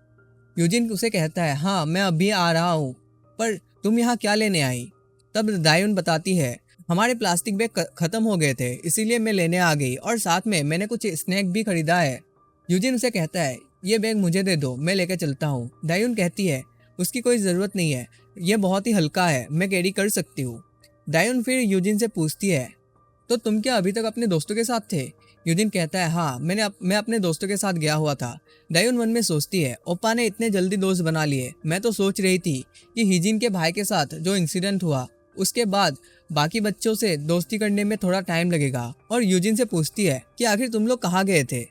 यूजिन उसे कहता है, हाँ मैं अभी आ रहा हूँ, पर तुम यहाँ क्या लेने आई? तब दायुन बताती है, हमारे प्लास्टिक बैग खत्म हो गए थे, इसीलिए मैं लेने आ गई, और साथ में मैंने कुछ स्नैक भी खरीदा है। यूजिन उसे कहता है, ये बैग मुझे दे दो, मैं लेकर चलता हूँ। दायून कहती है उसकी कोई ज़रूरत नहीं है, ये बहुत ही हल्का है, मैं कैरी कर सकती हूँ। दायून फिर यूजिन से पूछती है तो तुम क्या अभी तक अपने दोस्तों के साथ थे? यूजिन कहता है हाँ, मैं अपने दोस्तों के साथ गया हुआ था। दायून मन में सोचती है ओप्पा ने इतने जल्दी दोस्त बना लिए। मैं तो सोच रही थी कि हिजिन के भाई के साथ जो इंसिडेंट हुआ उसके बाद बाकी बच्चों से दोस्ती करने में थोड़ा टाइम लगेगा। और यूजिन से पूछती है कि आखिर तुम लोग कहाँ गए थे?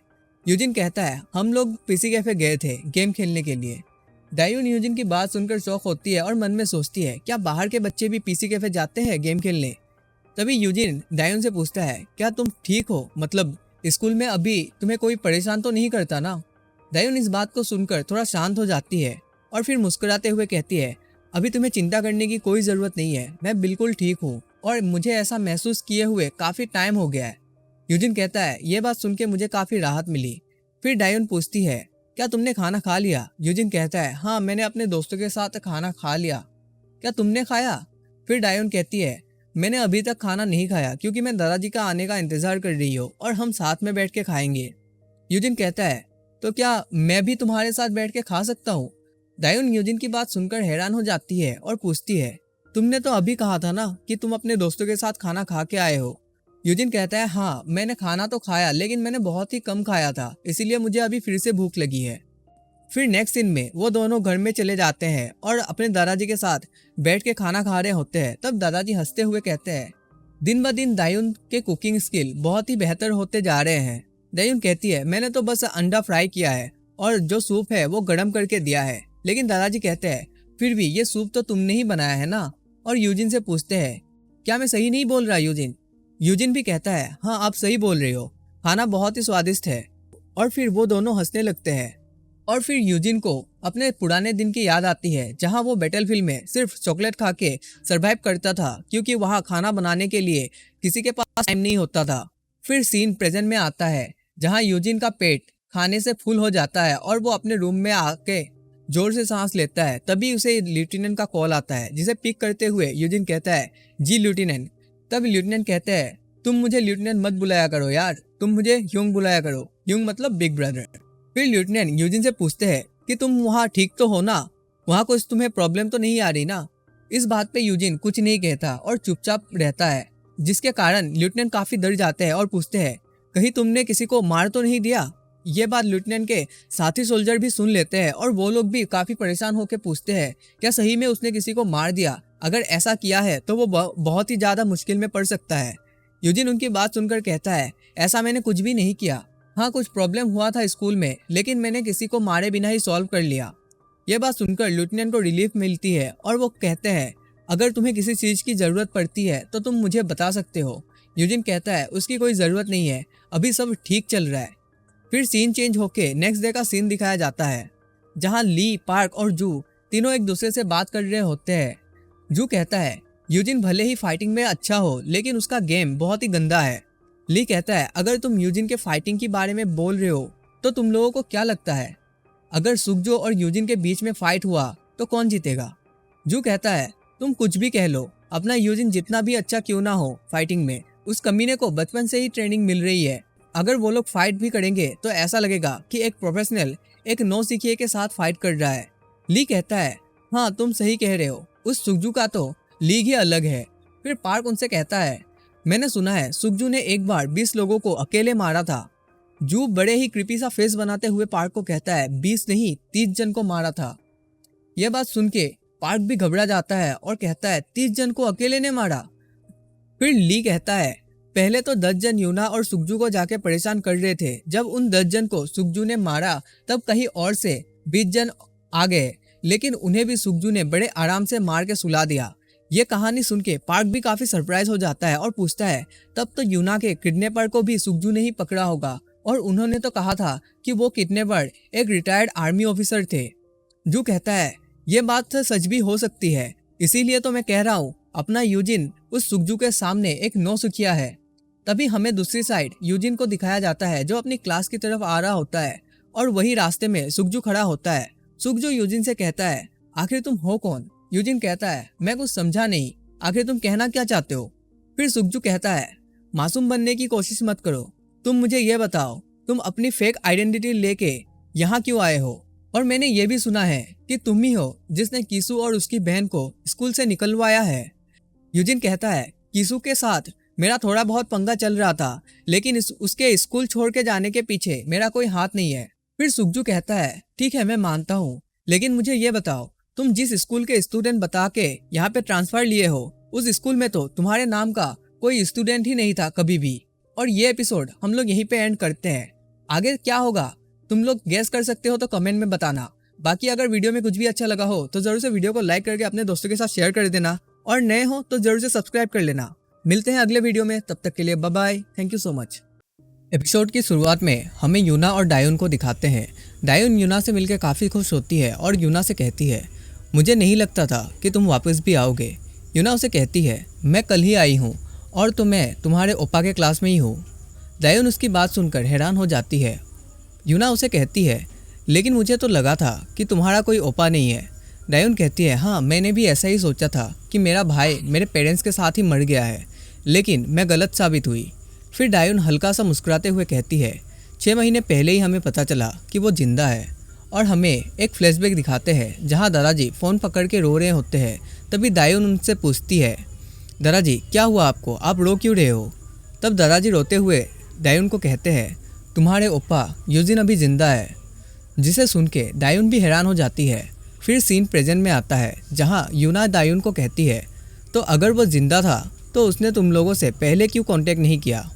यूजिन कहता है हम लोग पीसी कैफे गए थे गेम खेलने के लिए। दायून यूजिन की बात सुनकर शौक होती है और मन में सोचती है क्या बाहर के बच्चे भी पीसी कैफे जाते हैं गेम खेलने? तभी यूजिन दायून से पूछता है क्या तुम ठीक हो, मतलब स्कूल में अभी तुम्हें कोई परेशान तो नहीं करता ना? दायून इस बात को सुनकर थोड़ा शांत हो जाती है और फिर मुस्कुराते हुए कहती है अभी तुम्हें चिंता करने की कोई ज़रूरत नहीं है, मैं बिल्कुल ठीक हूँ और मुझे ऐसा महसूस किए हुए काफ़ी टाइम हो गया है। यूजिन कहता है ये बात सुन के मुझे काफ़ी राहत मिली। फिर दायून पूछती है क्या तुमने खाना खा लिया? यूजिन कहता है हाँ, मैंने अपने दोस्तों के साथ खाना खा लिया। क्या तुमने खाया? फिर दायून कहती है मैंने अभी तक खाना नहीं खाया क्योंकि मैं दादाजी का आने का इंतज़ार कर रही हूँ और हम साथ में बैठ के खाएंगे। यूजिन कहता है तो क्या मैं भी तुम्हारे साथ बैठ के खा सकता हूँ? दायून यूजिन की बात सुनकर हैरान हो जाती है और पूछती है तुमने तो अभी कहा था ना कि तुम अपने दोस्तों के साथ खाना खा के आए हो। यूजिन कहता है हाँ, मैंने खाना तो खाया लेकिन मैंने बहुत ही कम खाया था, इसीलिए मुझे अभी फिर से भूख लगी है। फिर नेक्स्ट सीन में वो दोनों घर में चले जाते हैं और अपने दादाजी के साथ बैठ के खाना खा रहे होते हैं। तब दादाजी हंसते हुए कहते हैं दिन ब दिन दायून के कुकिंग स्किल बहुत ही बेहतर होते जा रहे हैं। दायून कहती है मैंने तो बस अंडा फ्राई किया है और जो सूप है वो गर्म करके दिया है। लेकिन दादाजी कहते हैं फिर भी ये सूप तो तुमने ही बनाया है ना? और यूजिन से पूछते हैं क्या मैं सही नहीं बोल रहा यूजिन? यूजिन भी कहता है हाँ, आप सही बोल रहे हो, खाना बहुत ही स्वादिष्ट है। और फिर वो दोनों हंसने लगते हैं। और फिर यूजिन को अपने पुराने दिन की याद आती है जहां वो बैटलफील्ड में सिर्फ चॉकलेट खा के सरवाइव करता था क्योंकि वहां खाना बनाने के लिए किसी के पास टाइम नहीं होता था। फिर सीन प्रेजेंट में आता है जहां यूजिन का पेट खाने से फुल हो जाता है और वो अपने रूम में आके जोर से सांस लेता है। तभी उसे लेफ्टिनेंट का कॉल आता है जिसे पिक करते हुए यूजिन कहता है जी लेफ्टिनेंट। तब लेफ्टिनेंट कहते हैं तुम मुझे लेफ्टिनेंट मत बुलाया करो यार, तुम मुझे ह्यूंग बुलाया करो, ह्यूंग मतलब बिग ब्रदर। फिर लेफ्टिनेंट यूजिन से पूछते हैं कि तुम वहाँ ठीक तो हो ना, वहाँ कुछ तुम्हें प्रॉब्लम तो नहीं आ रही ना? इस बात पे यूजिन कुछ नहीं कहता और चुपचाप रहता है, जिसके कारण लेफ्टिनेंट काफी डर जाते हैं और पूछते हैं कहीं तुमने किसी को मार तो नहीं दिया? ये बात लेफ्टिनेंट के साथी सोल्जर भी सुन लेते हैं और वो लोग भी काफी परेशान होकर पूछते हैं क्या सही में उसने किसी को मार दिया? अगर ऐसा किया है तो वो बहुत ही ज्यादा मुश्किल में पड़ सकता है। यूजिन उनकी बात सुनकर कहता है ऐसा मैंने कुछ भी नहीं किया, हाँ कुछ प्रॉब्लम हुआ था स्कूल में लेकिन मैंने किसी को मारे बिना ही सॉल्व कर लिया। यह बात सुनकर लेफ्टिनेंट को रिलीफ मिलती है और वो कहते हैं अगर तुम्हें किसी चीज़ की ज़रूरत पड़ती है तो तुम मुझे बता सकते हो। यूजिन कहता है उसकी कोई ज़रूरत नहीं है, अभी सब ठीक चल रहा है। फिर सीन चेंज होके नेक्स्ट डे का सीन दिखाया जाता है जहाँ ली, पार्क और जू तीनों एक दूसरे से बात कर रहे होते हैं। जू कहता है यूजिन भले ही फाइटिंग में अच्छा हो लेकिन उसका गेम बहुत ही गंदा है। ली कहता है अगर तुम यूजिन के फाइटिंग के बारे में बोल रहे हो तो तुम लोगों को क्या लगता है अगर सुकजो और यूजिन के बीच में फाइट हुआ तो कौन जीतेगा? जू कहता है तुम कुछ भी कह लो, अपना यूजिन जितना भी अच्छा क्यों ना हो फाइटिंग में, उस कमीने को बचपन से ही ट्रेनिंग मिल रही है। अगर वो लोग फाइट भी करेंगे तो ऐसा लगेगा कि एक प्रोफेशनल एक नौसिखिए के साथ फाइट कर रहा है। ली कहता है हाँ तुम सही कह रहे हो, उस सुकजू का तो लीग ही अलग है। फिर पार्क उनसे कहता है मैंने सुना है सुकजू ने एक बार 20 लोगों को अकेले मारा था। जू बड़े ही क्रिपी सा फेस बनाते हुए पार्क को कहता है 20 नहीं 30 जन को मारा था। यह बात सुन के पार्क भी घबरा जाता है और कहता है 30 जन को अकेले ने मारा? फिर ली कहता है पहले तो 10 जन यूना और सुकजू को जाके परेशान कर रहे थे, जब उन 10 जन को सुकजू ने मारा तब कहीं और से 20 जन आ गए लेकिन उन्हें भी सुकजू ने बड़े आराम से मार के सुला दिया। ये कहानी सुन के पार्क भी काफी सरप्राइज हो जाता है और पूछता है तब तो यूना के किडनैपर को भी सुकजू ने ही पकड़ा होगा और उन्होंने तो कहा था कि वो किडनैपर एक रिटायर्ड आर्मी ऑफिसर थे। जू कहता है ये बात तो सच भी हो सकती है, इसीलिए तो मैं कह रहा हूँ अपना यूजिन उस सुकजू के सामने एक नौसिखिया है। तभी हमें दूसरी साइड यूजिन को दिखाया जाता है जो अपनी क्लास की तरफ आ रहा होता है और वही रास्ते में सुकजू खड़ा होता है। सुकजू यूजिन से कहता है आखिर तुम हो कौन? यूजिन कहता है मैं कुछ समझा नहीं, आखिर तुम कहना क्या चाहते हो? फिर सुकजू कहता है मासूम बनने की कोशिश मत करो, तुम मुझे ये बताओ तुम अपनी फेक आइडेंटिटी लेके यहाँ क्यों आए हो? और मैंने ये भी सुना है कि तुम ही हो जिसने कीसू और उसकी बहन को स्कूल से निकलवाया है। यूजिन कहता है, कीसू के साथ मेरा थोड़ा बहुत पंगा चल रहा था, लेकिन उसके स्कूल छोड़ के जाने के पीछे मेरा कोई हाथ नहीं है। फिर सुगजू कहता है, ठीक है मैं मानता हूँ, लेकिन मुझे ये बताओ, तुम जिस स्कूल के स्टूडेंट बता के यहाँ पे ट्रांसफर लिए हो, उस स्कूल में तो तुम्हारे नाम का कोई स्टूडेंट ही नहीं था कभी भी। और ये एपिसोड हम लोग यहीं पे एंड करते हैं। आगे क्या होगा तुम लोग गेस कर सकते हो तो कमेंट में बताना। बाकी अगर वीडियो में कुछ भी अच्छा लगा हो तो जरूर से वीडियो को लाइक करके अपने दोस्तों के साथ शेयर कर देना, और नए हो तो जरूर से सब्सक्राइब कर लेना। मिलते हैं अगले वीडियो में, तब तक के लिए bye bye, thank you so much. Episode की शुरुआत में हमें यूना और डायोन को दिखाते हैं। डायोन यूना से मिलकर काफ़ी खुश होती है और यूना से कहती है, मुझे नहीं लगता था कि तुम वापस भी आओगे। यूना उसे कहती है, मैं कल ही आई हूँ और तो मैं तुम्हारे ओपा के क्लास में ही हूँ। डायोन उसकी बात सुनकर हैरान हो जाती है। यूना उसे कहती है, लेकिन मुझे तो लगा था कि तुम्हारा कोई ओपा नहीं है। डायोन कहती है, हाँ मैंने भी ऐसा ही सोचा था कि मेरा भाई मेरे पेरेंट्स के साथ ही मर गया है, लेकिन मैं गलत साबित हुई। फिर डायोन हल्का सा मुस्कुराते हुए कहती है, 6 महीने पहले ही हमें पता चला कि वो जिंदा है। और हमें एक फ्लैशबैक दिखाते हैं जहाँ दादाजी फ़ोन पकड़ के रो रहे होते हैं। तभी डायोन उनसे पूछती है, दादाजी क्या हुआ आपको, आप रो क्यों रहे हो? तब दादाजी रोते हुए डायोन को कहते हैं, तुम्हारे ओपा यूजिन अभी जिंदा है। जिसे सुन के डायोन भी हैरान हो जाती है। फिर सीन प्रेजेंट में आता है जहाँ यूना डायोन को कहती है, तो अगर वो जिंदा था तो उसने तुम लोगों से पहले क्यों कांटेक्ट नहीं किया?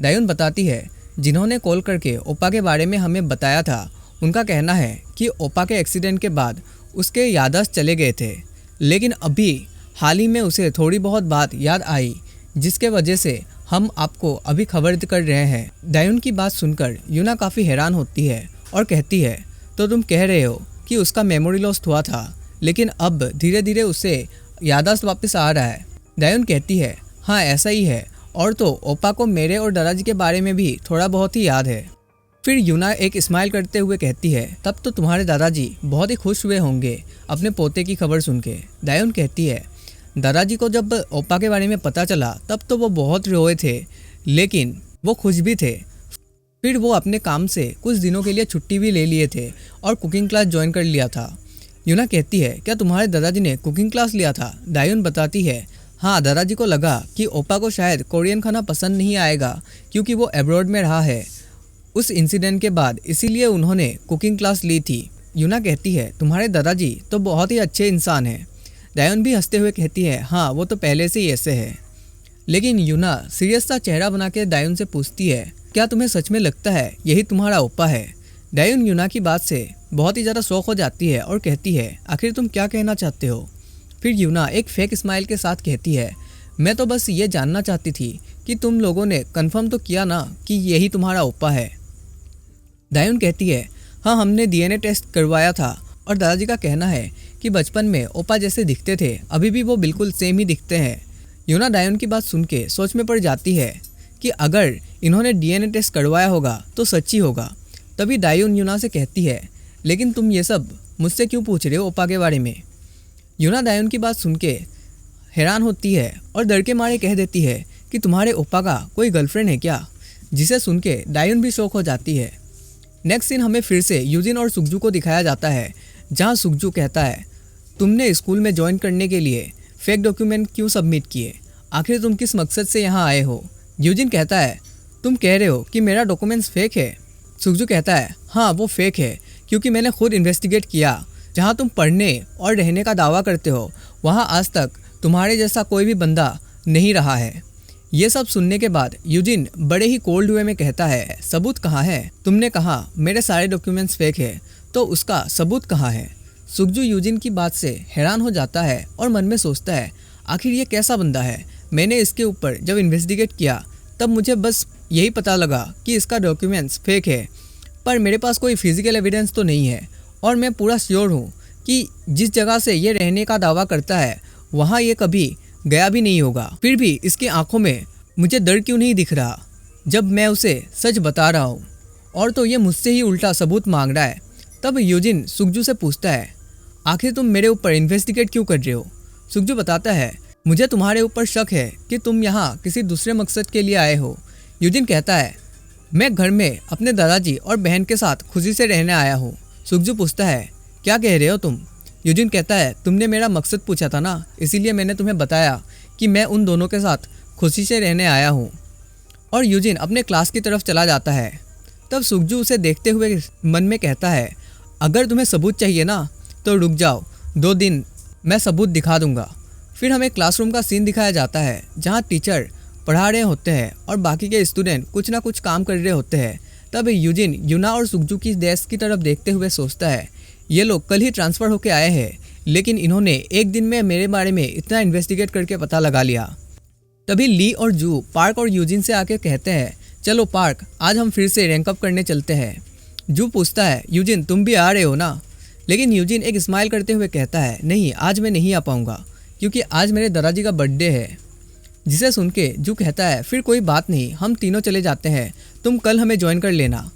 डायोन बताती है, जिन्होंने कॉल करके ओपा के बारे में हमें बताया था, उनका कहना है कि ओपा के एक्सीडेंट के बाद उसके याददाश्त चले गए थे, लेकिन अभी हाल ही में उसे थोड़ी बहुत बात याद आई, जिसके वजह से हम आपको अभी खबर कर रहे हैं। डायोन की बात सुनकर यूना काफ़ी हैरान होती है और कहती है, तो तुम कह रहे हो कि उसका मेमोरी लॉस हुआ था, लेकिन अब धीरे धीरे उसे याददाश्त वापस आ रहा है। डायोन कहती है, हाँ ऐसा ही है, और तो ओपा को मेरे और दादाजी के बारे में भी थोड़ा बहुत ही याद है। फिर यूना एक स्माइल करते हुए कहती है, तब तो तुम्हारे दादाजी बहुत ही खुश हुए होंगे अपने पोते की खबर सुन के। डायोन कहती है, दादाजी को जब ओपा के बारे में पता चला तब तो वो बहुत रोए थे, लेकिन वो खुश भी थे। फिर वो अपने काम से कुछ दिनों के लिए छुट्टी भी ले लिए थे और कुकिंग क्लास ज्वाइन कर लिया था। यूना कहती है, क्या तुम्हारे दादाजी ने कुकिंग क्लास लिया था? डायोन बताती है, हाँ दादाजी को लगा कि ओपा को शायद कोरियन खाना पसंद नहीं आएगा क्योंकि वो अब्रॉड में रहा है उस इंसिडेंट के बाद, इसीलिए उन्होंने कुकिंग क्लास ली थी। यूना कहती है, तुम्हारे दादाजी तो बहुत ही अच्छे इंसान हैं। डायोन भी हंसते हुए कहती है, हाँ वो तो पहले से ही ऐसे है। लेकिन यूना सीरियस सा चेहरा बना के डायोन से पूछती है, क्या तुम्हें सच में लगता है यही तुम्हारा ओपा है? डायोन यूना की बात से बहुत ही ज़्यादा शौक हो जाती है और कहती है, आखिर तुम क्या कहना चाहते हो? फिर यूना एक फेक स्माइल के साथ कहती है, मैं तो बस ये जानना चाहती थी कि तुम लोगों ने कंफर्म तो किया ना कि यही तुम्हारा ओपा है। डायोन कहती है, हाँ हमने डीएनए टेस्ट करवाया था और दादाजी का कहना है कि बचपन में ओपा जैसे दिखते थे, अभी भी वो बिल्कुल सेम ही दिखते हैं। यूना डायोन की बात सुन के सोच में पड़ जाती है कि अगर इन्होंने डीएनए टेस्ट करवाया होगा तो सच्ची होगा। तभी डायोन यूना से कहती है, लेकिन तुम ये सब मुझसे क्यों पूछ रहे हो ओपा के बारे में? यूना डायोन की बात सुन के हैरान होती है और डर के मारे कह देती है कि तुम्हारे ओपा का कोई गर्लफ्रेंड है क्या? जिसे सुन के डायोन भी शॉक हो जाती है। नेक्स्ट सीन हमें फिर से यूजिन और सुगजू को दिखाया जाता है, जहां सुगजू कहता है, तुमने स्कूल में ज्वाइन करने के लिए फेक डॉक्यूमेंट क्यों सबमिट किए? आखिर तुम किस मकसद से यहाँ आए हो? यूजिन कहता है, तुम कह रहे हो कि मेरा डॉक्यूमेंट्स फेक है? सुगजू कहता है, हाँ वो फेक है, क्योंकि मैंने खुद इन्वेस्टिगेट किया। जहाँ तुम पढ़ने और रहने का दावा करते हो वहाँ आज तक तुम्हारे जैसा कोई भी बंदा नहीं रहा है। ये सब सुनने के बाद यूजिन बड़े ही कोल्ड वे में कहता है, सबूत कहाँ है? तुमने कहा मेरे सारे डॉक्यूमेंट्स फेक है, तो उसका सबूत कहाँ है? सुगजू यूजिन की बात से हैरान हो जाता है और मन में सोचता है, आखिर ये कैसा बंदा है? मैंने इसके ऊपर जब इन्वेस्टिगेट किया तब मुझे बस यही पता लगा कि इसका डॉक्यूमेंट्स फेक है, पर मेरे पास कोई फिजिकल एविडेंस तो नहीं है और मैं पूरा श्योर हूँ कि जिस जगह से ये रहने का दावा करता है वहाँ ये कभी गया भी नहीं होगा। फिर भी इसकी आंखों में मुझे डर क्यों नहीं दिख रहा जब मैं उसे सच बता रहा हूँ, और तो ये मुझसे ही उल्टा सबूत मांग रहा है। तब यूजिन सुगजू से पूछता है, आखिर तुम मेरे ऊपर इन्वेस्टिगेट क्यों कर रहे हो? सुगजू बताता है, मुझे तुम्हारे ऊपर शक है कि तुम यहाँ किसी दूसरे मकसद के लिए आए हो। यूजिन कहता है, मैं घर में अपने दादाजी और बहन के साथ खुशी से रहने आया हूँ। सुखजू पूछता है, क्या कह रहे हो तुम? यूजिन कहता है, तुमने मेरा मकसद पूछा था ना, इसीलिए मैंने तुम्हें बताया कि मैं उन दोनों के साथ खुशी से रहने आया हूँ। और यूजिन अपने क्लास की तरफ चला जाता है। तब सुखजू उसे देखते हुए मन में कहता है, अगर तुम्हें सबूत चाहिए ना तो रुक जाओ, 2 दिन मैं सबूत दिखा दूंगा। फिर हमें क्लासरूम का सीन दिखाया जाता है जहाँ टीचर पढ़ा रहे होते हैं और बाकी के स्टूडेंट कुछ ना कुछ काम कर रहे होते हैं। तब यूजिन यूना और सुखजू की डेस्क की तरफ देखते हुए सोचता है, ये लोग कल ही ट्रांसफ़र होके आए हैं, लेकिन इन्होंने एक दिन में मेरे बारे में इतना इन्वेस्टिगेट करके पता लगा लिया। तभी ली और जू पार्क और यूजिन से आके कहते हैं, चलो पार्क, आज हम फिर से रैंक अप करने चलते हैं। जू पूछता है, यूजिन तुम भी आ रहे हो ना? लेकिन यूजिन एक स्माइल करते हुए कहता है, नहीं, आज मैं नहीं आ पाऊँगा क्योंकि आज मेरे दादाजी का बर्थडे है। जिसे सुन के जू कहता है, फिर कोई बात नहीं, हम तीनों चले जाते हैं, तुम कल हमें ज्वाइन कर लेना।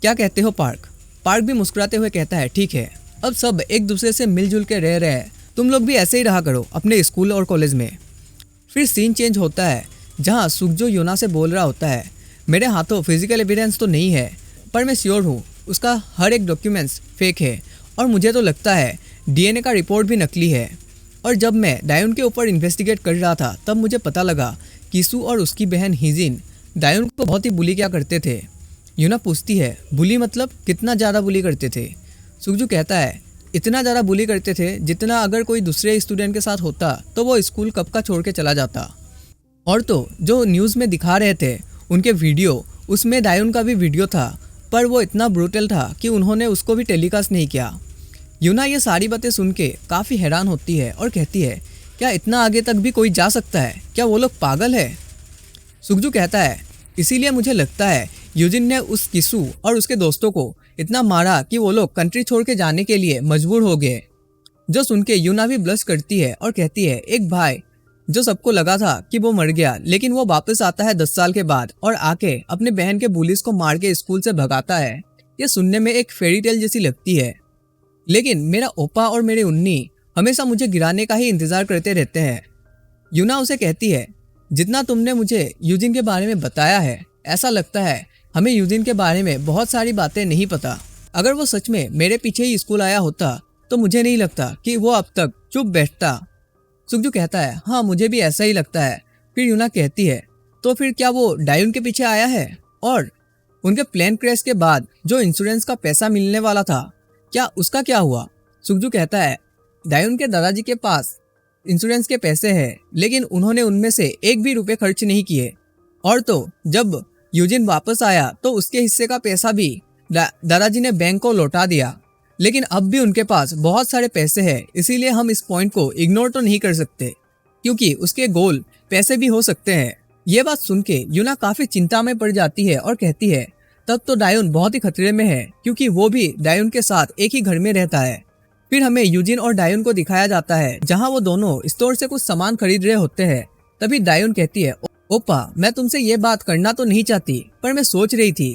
क्या कहते हो पार्क? पार्क भी मुस्कुराते हुए कहता है, ठीक है, अब सब एक दूसरे से मिलजुल के रह रहे हैं, तुम लोग भी ऐसे ही रहा करो अपने स्कूल और कॉलेज में। फिर सीन चेंज होता है जहाँ सुखजो यूना से बोल रहा होता है, मेरे हाथों फिजिकल एविडेंस तो नहीं है, पर मैं श्योर हूँ उसका हर एक डॉक्यूमेंट्स फेक है और मुझे तो लगता है डीएनए का रिपोर्ट भी नकली है। और जब मैं दायुन के ऊपर इन्वेस्टिगेट कर रहा था तब मुझे पता लगा कि सू और उसकी बहन हिजिन दायुन को बहुत ही बुली किया करते थे। यूना पूछती है, बुली मतलब कितना ज़्यादा बुली करते थे? सुखजू कहता है, इतना ज़्यादा बुली करते थे जितना अगर कोई दूसरे स्टूडेंट के साथ होता तो वो स्कूल कब का छोड़ के चला जाता। और तो जो न्यूज़ में दिखा रहे थे उनके वीडियो, उसमें दायुन का भी वीडियो था, पर वो इतना ब्रूटल था कि उन्होंने उसको भी टेलीकास्ट नहीं किया। यूना ये सारी बातें सुन के काफ़ी हैरान होती है और कहती है, क्या इतना आगे तक भी कोई जा सकता है? क्या वो लोग पागल है? सुखजू कहता है, इसीलिए मुझे लगता है यूजिन ने उस किसू और उसके दोस्तों को इतना मारा कि वो लोग कंट्री छोड़ के जाने के लिए मजबूर हो गए। जो सुन के यूना भी ब्लश करती है और कहती है, एक भाई जो सबको लगा था कि वो मर गया, लेकिन वो वापस आता है 10 साल के बाद और आके अपने बहन के बुलिस को मार के स्कूल से भगाता है। ये सुनने में एक फेरी टेल जैसी लगती है, लेकिन मेरा ओपा और मेरे उन्नी हमेशा मुझे गिराने का ही इंतजार करते रहते हैं। यूना उसे कहती है, जितना तुमने मुझे यूजिन के बारे में बताया है, ऐसा लगता है हमें यूजिन के बारे में बहुत सारी बातें नहीं पता। अगर वो सच में मेरे पीछे ही स्कूल आया होता तो मुझे नहीं लगता कि वो अब तक चुप बैठता। सुखजू कहता है, हाँ मुझे भी ऐसा ही लगता है। फिर यूना कहती है, तो फिर क्या वो डायुन के पीछे आया है? और उनके प्लेन क्रैश के बाद जो इंश्योरेंस का पैसा मिलने वाला था, क्या उसका क्या हुआ? सुखजू कहता है, दायुन के दादाजी के पास इंश्योरेंस के पैसे हैं, लेकिन उन्होंने उनमें से एक भी रुपए खर्च नहीं किए। और तो जब यूजिन वापस आया तो उसके हिस्से का पैसा भी दादाजी ने बैंक को लौटा दिया, लेकिन अब भी उनके पास बहुत सारे पैसे हैं, इसीलिए हम इस पॉइंट को इग्नोर तो नहीं कर सकते क्योंकि उसके गोल पैसे भी हो सकते हैं। ये बात सुन के यूना काफी चिंता में पड़ जाती है और कहती है, तब तो दायुन बहुत ही खतरे में है क्योंकि वो भी दायुन के साथ एक ही घर में रहता है। फिर हमें यूजिन और दायुन को दिखाया जाता है जहाँ वो दोनों स्टोर से कुछ सामान खरीद रहे होते हैं। तभी दायुन कहती है, ओपा, मैं तुमसे ये बात करना तो नहीं चाहती, पर मैं सोच रही थी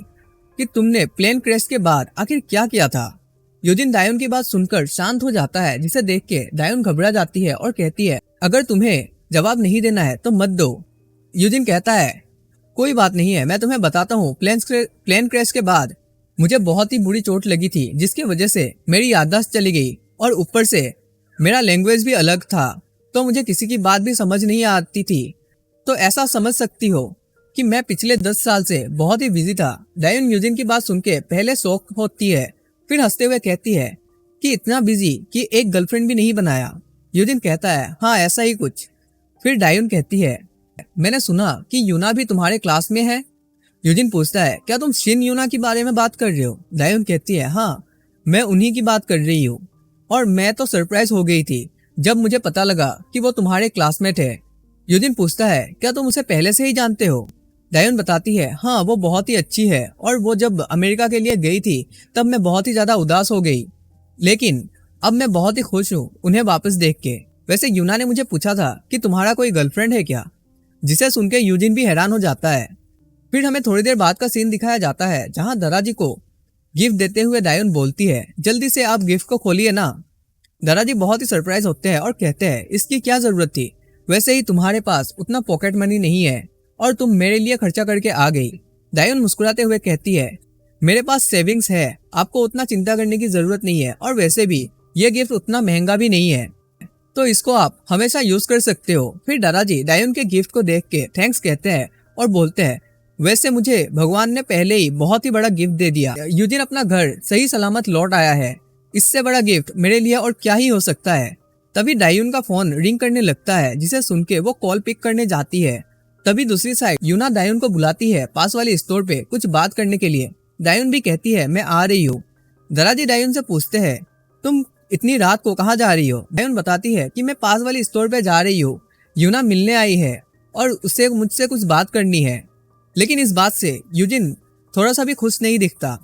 कि तुमने प्लेन क्रैश के बाद आखिर क्या किया था। यूजिन दायुन की बात सुनकर शांत हो जाता है, जिसे देख के दायुन घबरा जाती है और कहती है, अगर तुम्हें जवाब नहीं देना है तो मत दो। यूजिन कहता है, कोई बात नहीं है, मैं तुम्हें बताता हूँ। प्लेन क्रैश के बाद मुझे बहुत ही बुरी चोट लगी थी, जिसकी वजह से मेरी याददाश्त चली गई और ऊपर से मेरा लैंग्वेज भी अलग था, तो मुझे किसी की बात भी समझ नहीं आती थी। तो ऐसा समझ सकती हो कि मैं पिछले 10 साल से बहुत ही बिजी था। दायुन यूजिन की बात सुन के पहले शौक होती है, फिर हंसते हुए कहती है कि इतना बिजी कि एक गर्लफ्रेंड भी नहीं बनाया। यूजिन कहता है, हाँ ऐसा ही कुछ। फिर दायुन कहती है, मैंने सुना कि यूना भी तुम्हारे क्लास में है। यूजिन पूछता है, क्या तुम शिन यूना के बारे में बात कर रहे हो? दायुन कहती है, हाँ मैं उन्हीं की बात कर रही हूँ, और मैं तो सरप्राइज हो गई थी जब मुझे पता लगा कि वो तुम्हारे क्लासमेट है। यूजिन पूछता है, क्या तुम उसे पहले से ही जानते हो? दायुन बताती है, हाँ वो बहुत ही अच्छी है, और वो जब अमेरिका के लिए गई थी तब मैं बहुत ही ज्यादा उदास हो गई, लेकिन अब मैं बहुत ही खुश हूँ उन्हें वापस देख के। वैसे यूना ने मुझे पूछा था कि तुम्हारा कोई गर्लफ्रेंड है क्या? जिसे सुन के यूजिन भी हैरान हो जाता है। फिर हमें थोड़ी देर बाद का सीन दिखाया जाता है जहाँ दादाजी को गिफ्ट देते हुए दायुन बोलती है, जल्दी से आप गिफ्ट को खोलिए ना। दादाजी बहुत ही सरप्राइज होते हैं और कहते हैं, इसकी क्या जरूरत थी, वैसे ही तुम्हारे पास उतना पॉकेट मनी नहीं है और तुम मेरे लिए खर्चा करके आ गई। दायून मुस्कुराते हुए कहती है, मेरे पास सेविंग्स है, आपको उतना चिंता करने की जरूरत नहीं है, और वैसे भी ये गिफ्ट उतना महंगा भी नहीं है, तो इसको आप हमेशा यूज कर सकते हो। फिर दादाजी दायून के गिफ्ट को देख के थैंक्स कहते हैं और बोलते हैं, वैसे मुझे भगवान ने पहले ही बहुत ही बड़ा गिफ्ट दे दिया। यूजिन अपना घर सही सलामत लौट आया है, इससे बड़ा गिफ्ट मेरे लिए और क्या ही हो सकता है। तभी दायून का फोन रिंग करने लगता है, जिसे सुन के वो कॉल पिक करने जाती है। तभी दूसरी साइड यूना दायून को बुलाती है पास वाले स्टोर पे कुछ बात करने के लिए। दायून भी कहती है, मैं आ रही हूँ। दादाजी दायून से पूछते हैं, तुम इतनी रात को कहाँ जा रही हो? दायून बताती है कि मैं पास वाली स्टोर पे जा रही हूँ, यूना मिलने आई है और उसे मुझसे कुछ बात करनी है। लेकिन इस बात से यूजिन थोड़ा सा भी खुश नहीं दिखता।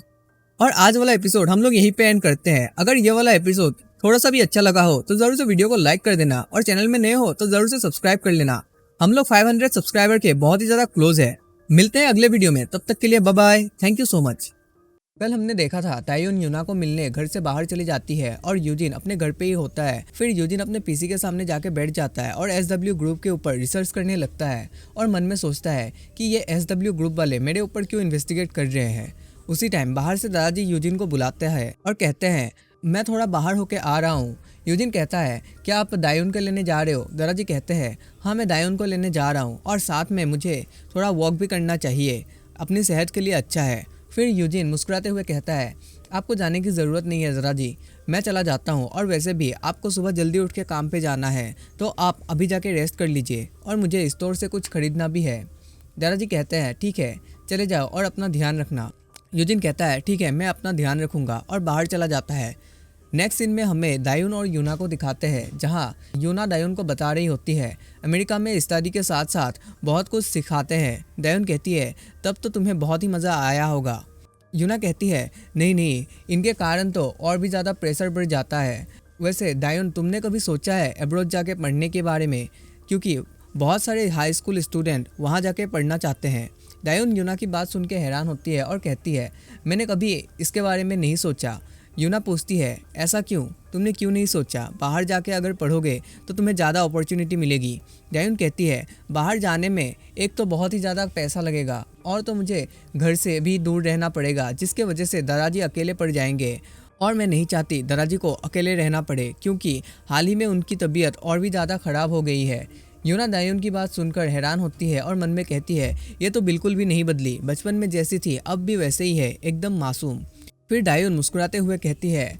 और आज वाला एपिसोड हम लोग यहीं पे एंड करते हैं। अगर ये वाला एपिसोड थोड़ा सा भी अच्छा लगा हो तो जरूर से वीडियो को लाइक कर देना, और चैनल में नए हो तो जरूर से सब्सक्राइब कर लेना। हम लोग 500 सब्सक्राइबर के बहुत ही ज्यादा क्लोज है। मिलते हैं अगले वीडियो में, तब तक के लिए bye bye, thank you so much. कल हमने देखा था दायून यूना को मिलने घर से बाहर चली जाती है और यूजिन अपने घर पे ही होता है। फिर यूजिन अपने पीसी के सामने जाके बैठ जाता है और एसडब्ल्यू ग्रुप के ऊपर रिसर्च करने लगता है और मन में सोचता है कि ये एसडब्ल्यू ग्रुप वाले मेरे ऊपर क्यों इन्वेस्टिगेट कर रहे हैं। उसी टाइम बाहर से दादाजी यूजिन को बुलाते हैं और कहते हैं, मैं थोड़ा बाहर होके आ रहा हूँ। यूजिन कहता है, क्या आप दायून को लेने जा रहे हो? दादाजी कहते हैं, हाँ मैं दायून को लेने जा रहा हूँ और साथ में मुझे थोड़ा वॉक भी करना चाहिए, अपनी सेहत के लिए अच्छा है। फिर यूजिन मुस्कुराते हुए कहता है, आपको जाने की ज़रूरत नहीं है दादाजी, मैं चला जाता हूँ, और वैसे भी आपको सुबह जल्दी उठ के काम पे जाना है, तो आप अभी जाके रेस्ट कर लीजिए, और मुझे स्टोर से कुछ खरीदना भी है। दादाजी कहते हैं, ठीक है चले जाओ और अपना ध्यान रखना। यूजिन कहता है, ठीक है मैं अपना ध्यान रखूँगा, और बाहर चला जाता है। नेक्स्ट सीन में हमें दायून और यूना को दिखाते हैं, जहाँ यूना दायून को बता रही होती है अमेरिका में स्टडी के साथ साथ बहुत कुछ सिखाते हैं। दायून कहती है, तब तो तुम्हें बहुत ही मज़ा आया होगा। यूना कहती है, नहीं नहीं, इनके कारण तो और भी ज़्यादा प्रेशर बढ़ जाता है। वैसे दायून, तुमने कभी सोचा है अब्रॉड जाके पढ़ने के बारे में? क्योंकि बहुत सारे हाई स्कूल स्टूडेंट वहाँ जाके पढ़ना चाहते हैं। दायून यूना की बात सुन के हैरान होती है और कहती है, मैंने कभी इसके बारे में नहीं सोचा। यूना पूछती है, ऐसा क्यों? तुमने क्यों नहीं सोचा? बाहर जाके अगर पढ़ोगे तो तुम्हें ज़्यादा अपॉर्चुनिटी मिलेगी। दायून कहती है, बाहर जाने में एक तो बहुत ही ज़्यादा पैसा लगेगा, और तो मुझे घर से भी दूर रहना पड़ेगा, जिसके वजह से दादाजी अकेले पड़ जाएंगे, और मैं नहीं चाहती दादाजी को अकेले रहना पड़े, क्योंकि हाल ही में उनकी तबीयत और भी ज़्यादा ख़राब हो गई है। यूना दायून की बात सुनकर हैरान होती है और मन में कहती है, ये तो बिल्कुल भी नहीं बदली, बचपन में जैसी थी अब भी वैसे ही है, एकदम मासूम। फिर दायून मुस्कुराते हुए कहती है,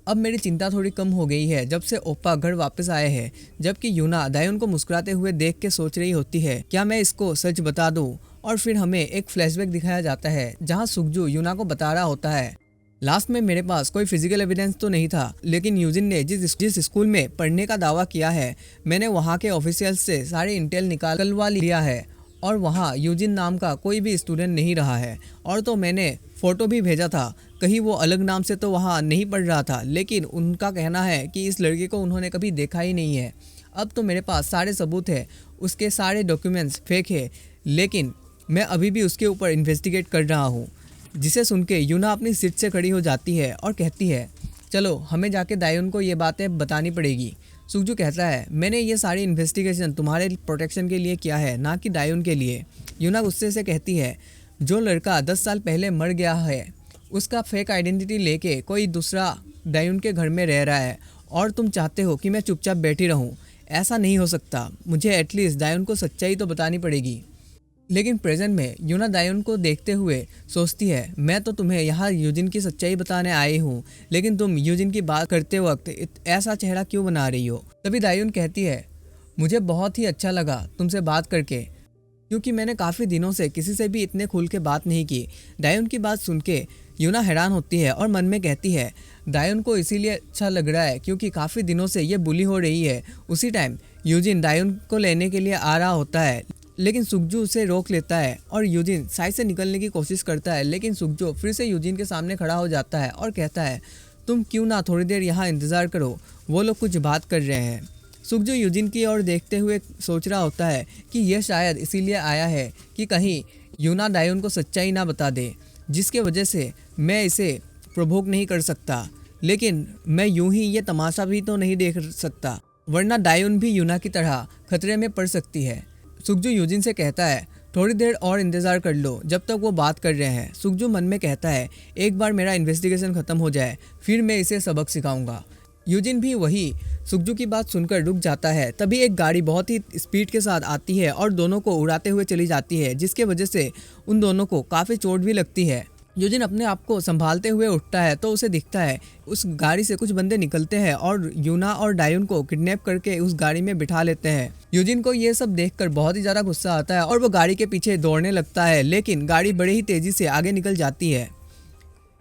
अब मेरी चिंता थोड़ी कम हो गई है जब से ओप्पा घर वापस आए हैं। जबकि यूना दायून को मुस्कुराते हुए देख के सोच रही होती है, क्या मैं इसको सच बता दूं? और फिर हमें एक फ्लैशबैक दिखाया जाता है, जहां सुगजू यूना को बता रहा होता है, लास्ट में मेरे पास कोई फिजिकल एविडेंस तो नहीं था, लेकिन यूजिन ने जिस स्कूल में पढ़ने का दावा किया है, मैंने वहाँ के ऑफिशियल्स से सारे इंटेल निकालवा लिया है, और वहाँ यूजिन नाम का कोई भी स्टूडेंट नहीं रहा है। और तो मैंने फ़ोटो भी भेजा था, कहीं वो अलग नाम से तो वहाँ नहीं पढ़ रहा था, लेकिन उनका कहना है कि इस लड़के को उन्होंने कभी देखा ही नहीं है। अब तो मेरे पास सारे सबूत है, उसके सारे डॉक्यूमेंट्स फेक है, लेकिन मैं अभी भी उसके ऊपर इन्वेस्टिगेट कर रहा हूँ। जिसे सुन के यूना अपनी सीट से खड़ी हो जाती है और कहती है, चलो हमें जाके दायून को ये बातें बतानी पड़ेगी। सुगजू कहता है, मैंने ये सारी इन्वेस्टिगेशन तुम्हारे प्रोटेक्शन के लिए किया है, ना कि दायून के लिए। यूना गुस्से से कहती है, जो लड़का 10 साल पहले मर गया है, उसका फेक आइडेंटिटी लेके कोई दूसरा दायून के घर में रह रहा है, और तुम चाहते हो कि मैं चुपचाप बैठी रहूं? ऐसा नहीं हो सकता, मुझे एटलीस्ट दायून को सच्चाई तो बतानी पड़ेगी। लेकिन प्रेजेंट में यूना दायून को देखते हुए सोचती है, मैं तो तुम्हें यहाँ यूजिन की सच्चाई बताने आई हूँ, लेकिन तुम यूजिन की बात करते वक्त ऐसा चेहरा क्यों बना रही हो? तभी दायून कहती है, मुझे बहुत ही अच्छा लगा तुमसे बात करके, क्योंकि मैंने काफ़ी दिनों से किसी से भी इतने खुल के बात नहीं की। दायून की बात सुन के यूना हैरान होती है और मन में कहती है, दायून को इसीलिए अच्छा लग रहा है क्योंकि काफ़ी दिनों से ये बुली हो रही है। उसी टाइम यूजिन दायून को लेने के लिए आ रहा होता है, लेकिन सुगजू उसे रोक लेता है और यूजिन साइड से निकलने की कोशिश करता है, लेकिन सुगजू फिर से यूजिन के सामने खड़ा हो जाता है और कहता है, तुम क्यों ना थोड़ी देर यहाँ इंतज़ार करो, वो लोग कुछ बात कर रहे हैं। सुगजू यूजिन की ओर देखते हुए सोच रहा होता है कि यह शायद इसीलिए आया है कि कहीं यूना दायून को सच्चाई ना बता दे, जिसके वजह से मैं इसे प्रभोग नहीं कर सकता, लेकिन मैं यूं ही ये तमाशा भी तो नहीं देख सकता, वरना दायून भी यूना की तरह खतरे में पड़ सकती है। सुगजू यूजिन से कहता है, थोड़ी देर और इंतज़ार कर लो जब तक वो बात कर रहे हैं। सुखजू मन में कहता है, एक बार मेरा इन्वेस्टिगेशन ख़त्म हो जाए फिर मैं इसे सबक सिखाऊंगा। यूजिन भी वही सुखजू की बात सुनकर रुक जाता है। तभी एक गाड़ी बहुत ही स्पीड के साथ आती है और दोनों को उड़ाते हुए चली जाती है, जिसके वजह से उन दोनों को काफ़ी चोट भी लगती है। यूजिन अपने आप को संभालते हुए उठता है तो उसे दिखता है उस गाड़ी से कुछ बंदे निकलते हैं और यूना और डायुन को किडनैप करके उस गाड़ी में बिठा लेते हैं। यूजिन को ये सब देखकर बहुत ही ज़्यादा गुस्सा आता है और वो गाड़ी के पीछे दौड़ने लगता है, लेकिन गाड़ी बड़े ही तेज़ी से आगे निकल जाती है।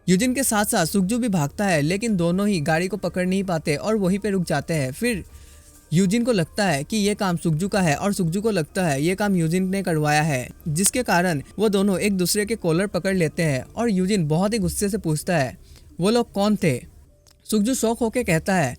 यूजिन के साथ साथ सुखजू भी भागता है, लेकिन दोनों ही गाड़ी को पकड़ नहीं पाते और वहीं पे रुक जाते हैं। फिर यूजिन को लगता है कि ये काम सुखजू का है और सुखजू को लगता है ये काम यूजिन ने करवाया है, जिसके कारण वो दोनों एक दूसरे के कॉलर पकड़ लेते हैं। और यूजिन बहुत ही गुस्से से पूछता है, वो लोग कौन थे? सुखजू शौक होकर कहता है,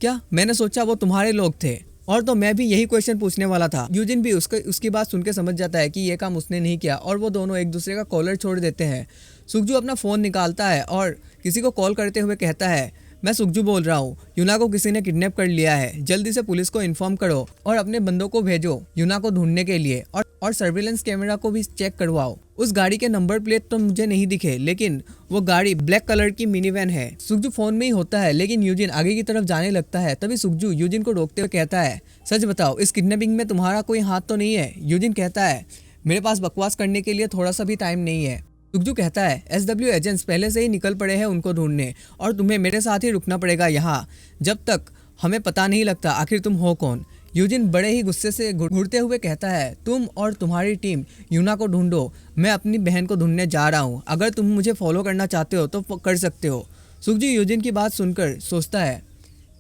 क्या मैंने सोचा वो तुम्हारे लोग थे, और तो मैं भी यही क्वेश्चन पूछने वाला था। यूजिन भी उसकी बात सुन के समझ जाता है कि ये काम उसने नहीं किया और वो दोनों एक दूसरे का कॉलर छोड़ देते हैं। सुखजू अपना फ़ोन निकालता है और किसी को कॉल करते हुए कहता है, मैं सुखजू बोल रहा हूँ, यूना को किसी ने किडनैप कर लिया है, जल्दी से पुलिस को इन्फॉर्म करो और अपने बंदों को भेजो यूना को ढूंढने के लिए, और सर्विलेंस कैमरा को भी चेक करवाओ। उस गाड़ी के नंबर प्लेट तो मुझे नहीं दिखे, लेकिन वो गाड़ी ब्लैक कलर की मिनी वैन है। सुखजू फोन में ही होता है, लेकिन यूजिन आगे की तरफ जाने लगता है। तभी सुखजू यूजिन को रोकते हुए कहता है, सच बताओ इस किडनैपिंग में तुम्हारा कोई हाथ तो नहीं है? यूजिन कहता है, मेरे पास बकवास करने के लिए थोड़ा सा भी टाइम नहीं है। सुखजू कहता है, SW एजेंट्स पहले से ही निकल पड़े हैं उनको ढूंढने, और तुम्हें मेरे साथ ही रुकना पड़ेगा यहाँ जब तक हमें पता नहीं लगता आखिर तुम हो कौन। यूजिन बड़े ही गुस्से से घुरते हुए कहता है, तुम और तुम्हारी टीम यूना को ढूंढो, मैं अपनी बहन को ढूंढने जा रहा हूँ। अगर तुम मुझे फॉलो करना चाहते हो तो कर सकते हो। सुखजू यूजिन की बात सुनकर सोचता है,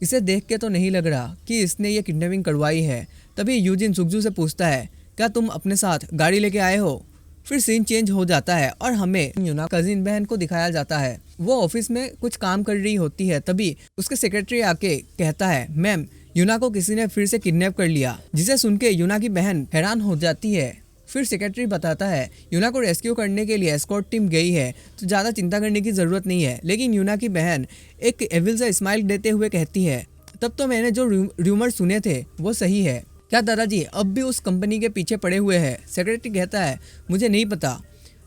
इसे देख के तो नहीं लग रहा कि इसने ये किडनैपिंग करवाई है। तभी यूजिन सुखजू से पूछता है, क्या तुम अपने साथ गाड़ी लेके आए हो? फिर सीन चेंज हो जाता है और हमें यूना कजिन बहन को दिखाया जाता है। वो ऑफिस में कुछ काम कर रही होती है। तभी उसके सेक्रेटरी आके कहता है, मैम यूना को किसी ने फिर से किडनैप कर लिया, जिसे सुन के यूना की बहन हैरान हो जाती है। फिर सेक्रेटरी बताता है, यूना को रेस्क्यू करने के लिए एस्कॉर्ट टीम गई है, तो ज़्यादा चिंता करने की ज़रूरत नहीं है। लेकिन यूना की बहन एक एविल सा स्माइल देते हुए कहती है, तब तो मैंने जो र्यूमर सुने थे वो सही है। क्या दादाजी अब भी उस कंपनी के पीछे पड़े हुए हैं? सेक्रेटरी कहता है, मुझे नहीं पता।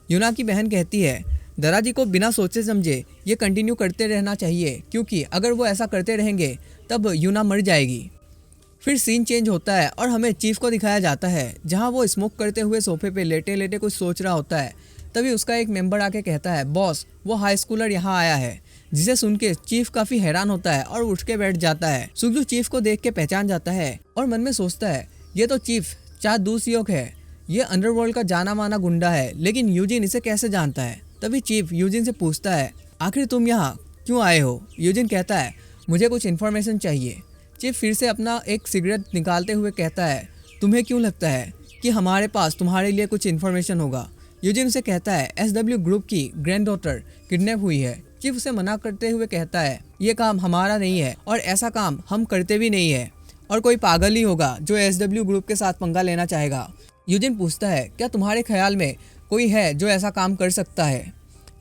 यूना की बहन कहती है, दादाजी को बिना सोचे समझे ये कंटिन्यू करते रहना चाहिए, क्योंकि अगर वो ऐसा करते रहेंगे तब यूना मर जाएगी। फिर सीन चेंज होता है और हमें चीफ को दिखाया जाता है, जहां वो स्मोक करते हुए सोफे पे लेटे लेटे कुछ सोच रहा होता है। तभी उसका एक मेंबर आके कहता है, बॉस वो हाई स्कूलर यहाँ आया है, जिसे सुन के चीफ काफी हैरान होता है और उठ के बैठ जाता है। सुखजू चीफ को देख के पहचान जाता है और मन में सोचता है, ये तो चीफ चादू सियोक है, ये अंडरवर्ल्ड का जाना माना गुंडा है, लेकिन यूजिन इसे कैसे जानता है? तभी चीफ यूजिन से पूछता है, आखिर तुम यहाँ क्यों आए हो? यूजिन कहता है, मुझे कुछ इन्फॉर्मेशन चाहिए। चीफ फिर से अपना एक सिगरेट निकालते हुए कहता है, तुम्हें क्यों लगता है कि हमारे पास तुम्हारे लिए कुछ इन्फॉर्मेशन होगा? यूजिन उसे कहता है, SW ग्रुप की ग्रैंड डॉटर किडनैप हुई है। चीफ उसे मना करते हुए कहता है, ये काम हमारा नहीं है और ऐसा काम हम करते भी नहीं है, और कोई पागल ही होगा जो SW ग्रुप के साथ पंगा लेना चाहेगा। यूजिन पूछता है, क्या तुम्हारे ख्याल में कोई है जो ऐसा काम कर सकता है?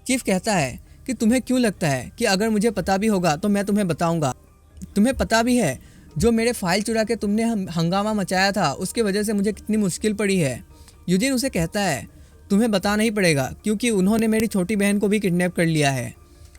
चीफ कहता है कि तुम्हें क्यों लगता है कि अगर मुझे पता भी होगा तो मैं तुम्हें बताऊंगा? तुम्हें पता भी है जो मेरे फाइल चुरा के तुमने हंगामा मचाया था, उसकी वजह से मुझे कितनी मुश्किल पड़ी है। यूजिन उसे कहता है, तुम्हें बता नहीं पड़ेगा, क्योंकि उन्होंने मेरी छोटी बहन को भी किडनैप कर लिया है।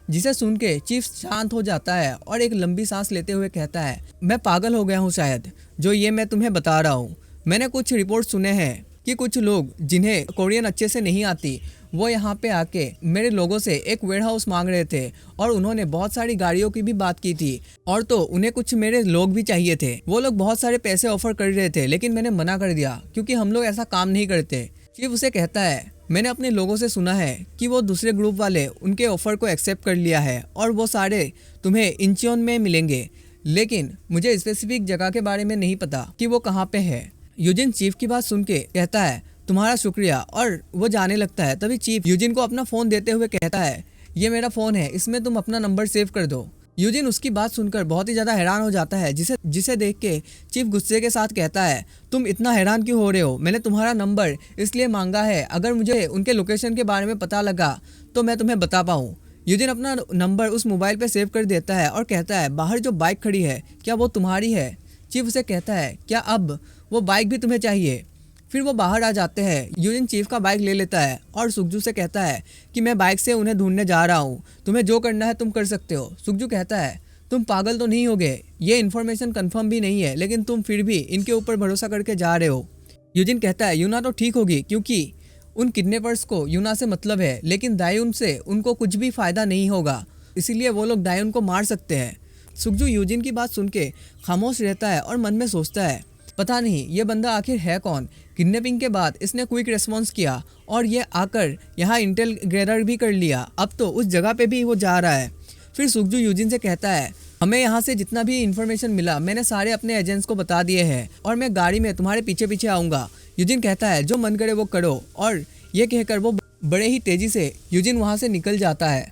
जिसे सुन के चीफ शांत हो जाता है और एक लंबी सांस लेते हुए कहता है, मैं पागल हो गया हूँ शायद, जो ये मैं तुम्हें बता रहा हूँ। मैंने कुछ रिपोर्ट सुने हैं कि कुछ लोग जिन्हें कोरियन अच्छे से नहीं आती, वो यहाँ पे आके मेरे लोगों से एक वेयरहाउस मांग रहे थे, और उन्होंने बहुत सारी गाड़ियों की भी बात की थी, और तो उन्हें कुछ मेरे लोग भी चाहिए थे। वो लोग बहुत सारे पैसे ऑफर कर रहे थे, लेकिन मैंने मना कर दिया, क्योंकि हम लोग ऐसा काम नहीं करते। चीफ उसे कहता है, मैंने अपने लोगों से सुना है कि वो दूसरे ग्रुप वाले उनके ऑफर को एक्सेप्ट कर लिया है, और वो सारे तुम्हें इंचियोन में मिलेंगे, लेकिन मुझे स्पेसिफिक जगह के बारे में नहीं पता कि वो कहाँ पे है। यूजिन चीफ की बात सुन के कहता है, तुम्हारा शुक्रिया, और वो जाने लगता है। तभी चीफ यूजिन को अपना फ़ोन देते हुए कहता है, ये मेरा फ़ोन है, इसमें तुम अपना नंबर सेव कर दो। यूजिन उसकी बात सुनकर बहुत ही ज़्यादा हैरान हो जाता है, जिसे देख के चीफ गुस्से के साथ कहता है, तुम इतना हैरान क्यों हो रहे हो? मैंने तुम्हारा नंबर इसलिए मांगा है, अगर मुझे उनके लोकेशन के बारे में पता लगा तो मैं तुम्हें बता पाऊँ। यूजिन अपना नंबर उस मोबाइल पे सेव कर देता है और कहता है, बाहर जो बाइक खड़ी है क्या वो तुम्हारी है? चीफ उसे कहता है, क्या अब वो बाइक भी तुम्हें चाहिए? फिर वो बाहर आ जाते हैं। यूजिन चीफ का बाइक ले लेता है और सुगजू से कहता है कि मैं बाइक से उन्हें ढूंढने जा रहा हूँ, तुम्हें जो करना है तुम कर सकते हो। सुगजू कहता है तुम पागल तो नहीं हो गए, ये इन्फॉर्मेशन कंफर्म भी नहीं है, लेकिन तुम फिर भी इनके ऊपर भरोसा करके जा रहे हो। यूजिन कहता है यूना तो ठीक होगी क्योंकि उन किडनैपर्स को यूना से मतलब है, लेकिन दायुन से उनको कुछ भी फायदा नहीं होगा, इसीलिए वो लोग दायुन को मार सकते हैं। सुगजू यूजिन की बात सुन के खामोश रहता है और मन में सोचता है पता नहीं ये बंदा आखिर है कौन। किडनैपिंग के बाद इसने क्विक रिस्पॉन्स किया और ये आकर यहाँ इंटेल गैदर भी कर लिया, अब तो उस जगह पे भी वो जा रहा है। फिर सुगजू यूजिन से कहता है हमें यहाँ से जितना भी इन्फॉर्मेशन मिला मैंने सारे अपने एजेंट्स को बता दिए हैं और मैं गाड़ी में तुम्हारे पीछे पीछे आऊँगा। यूजिन कहता है जो मन करे वो करो, और ये कहकर वो बड़े ही तेजी से यूजिन वहाँ से निकल जाता है।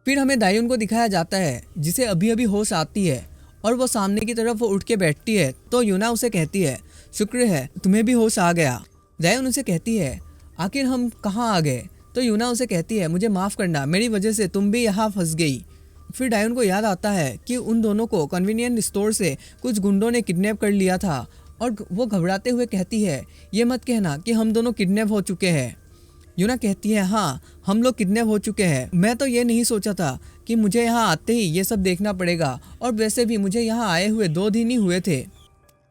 फिर हमें दायुन को दिखाया जाता है जिसे अभी अभी होश आती है और वो सामने की तरफ वो उठ के बैठती है तो यूना उसे कहती है शुक्र है तुम्हें भी होश आ गया। दायुन उसे कहती है आखिर हम कहाँ आ गए, तो यूना उसे कहती है मुझे माफ़ करना, मेरी वजह से तुम भी यहाँ फंस गई। फिर दायुन को याद आता है कि उन दोनों को कन्वीनियंट स्टोर से कुछ गुंडों ने किडनैप कर लिया था और वो घबराते हुए कहती है ये मत कहना कि हम दोनों किडनैप हो चुके हैं। यूना कहती है हाँ हम लोग किडनैप हो चुके हैं, मैं तो ये नहीं सोचा था कि मुझे यहाँ आते ही ये सब देखना पड़ेगा, और वैसे भी मुझे यहाँ आए हुए 2 दिन ही हुए थे,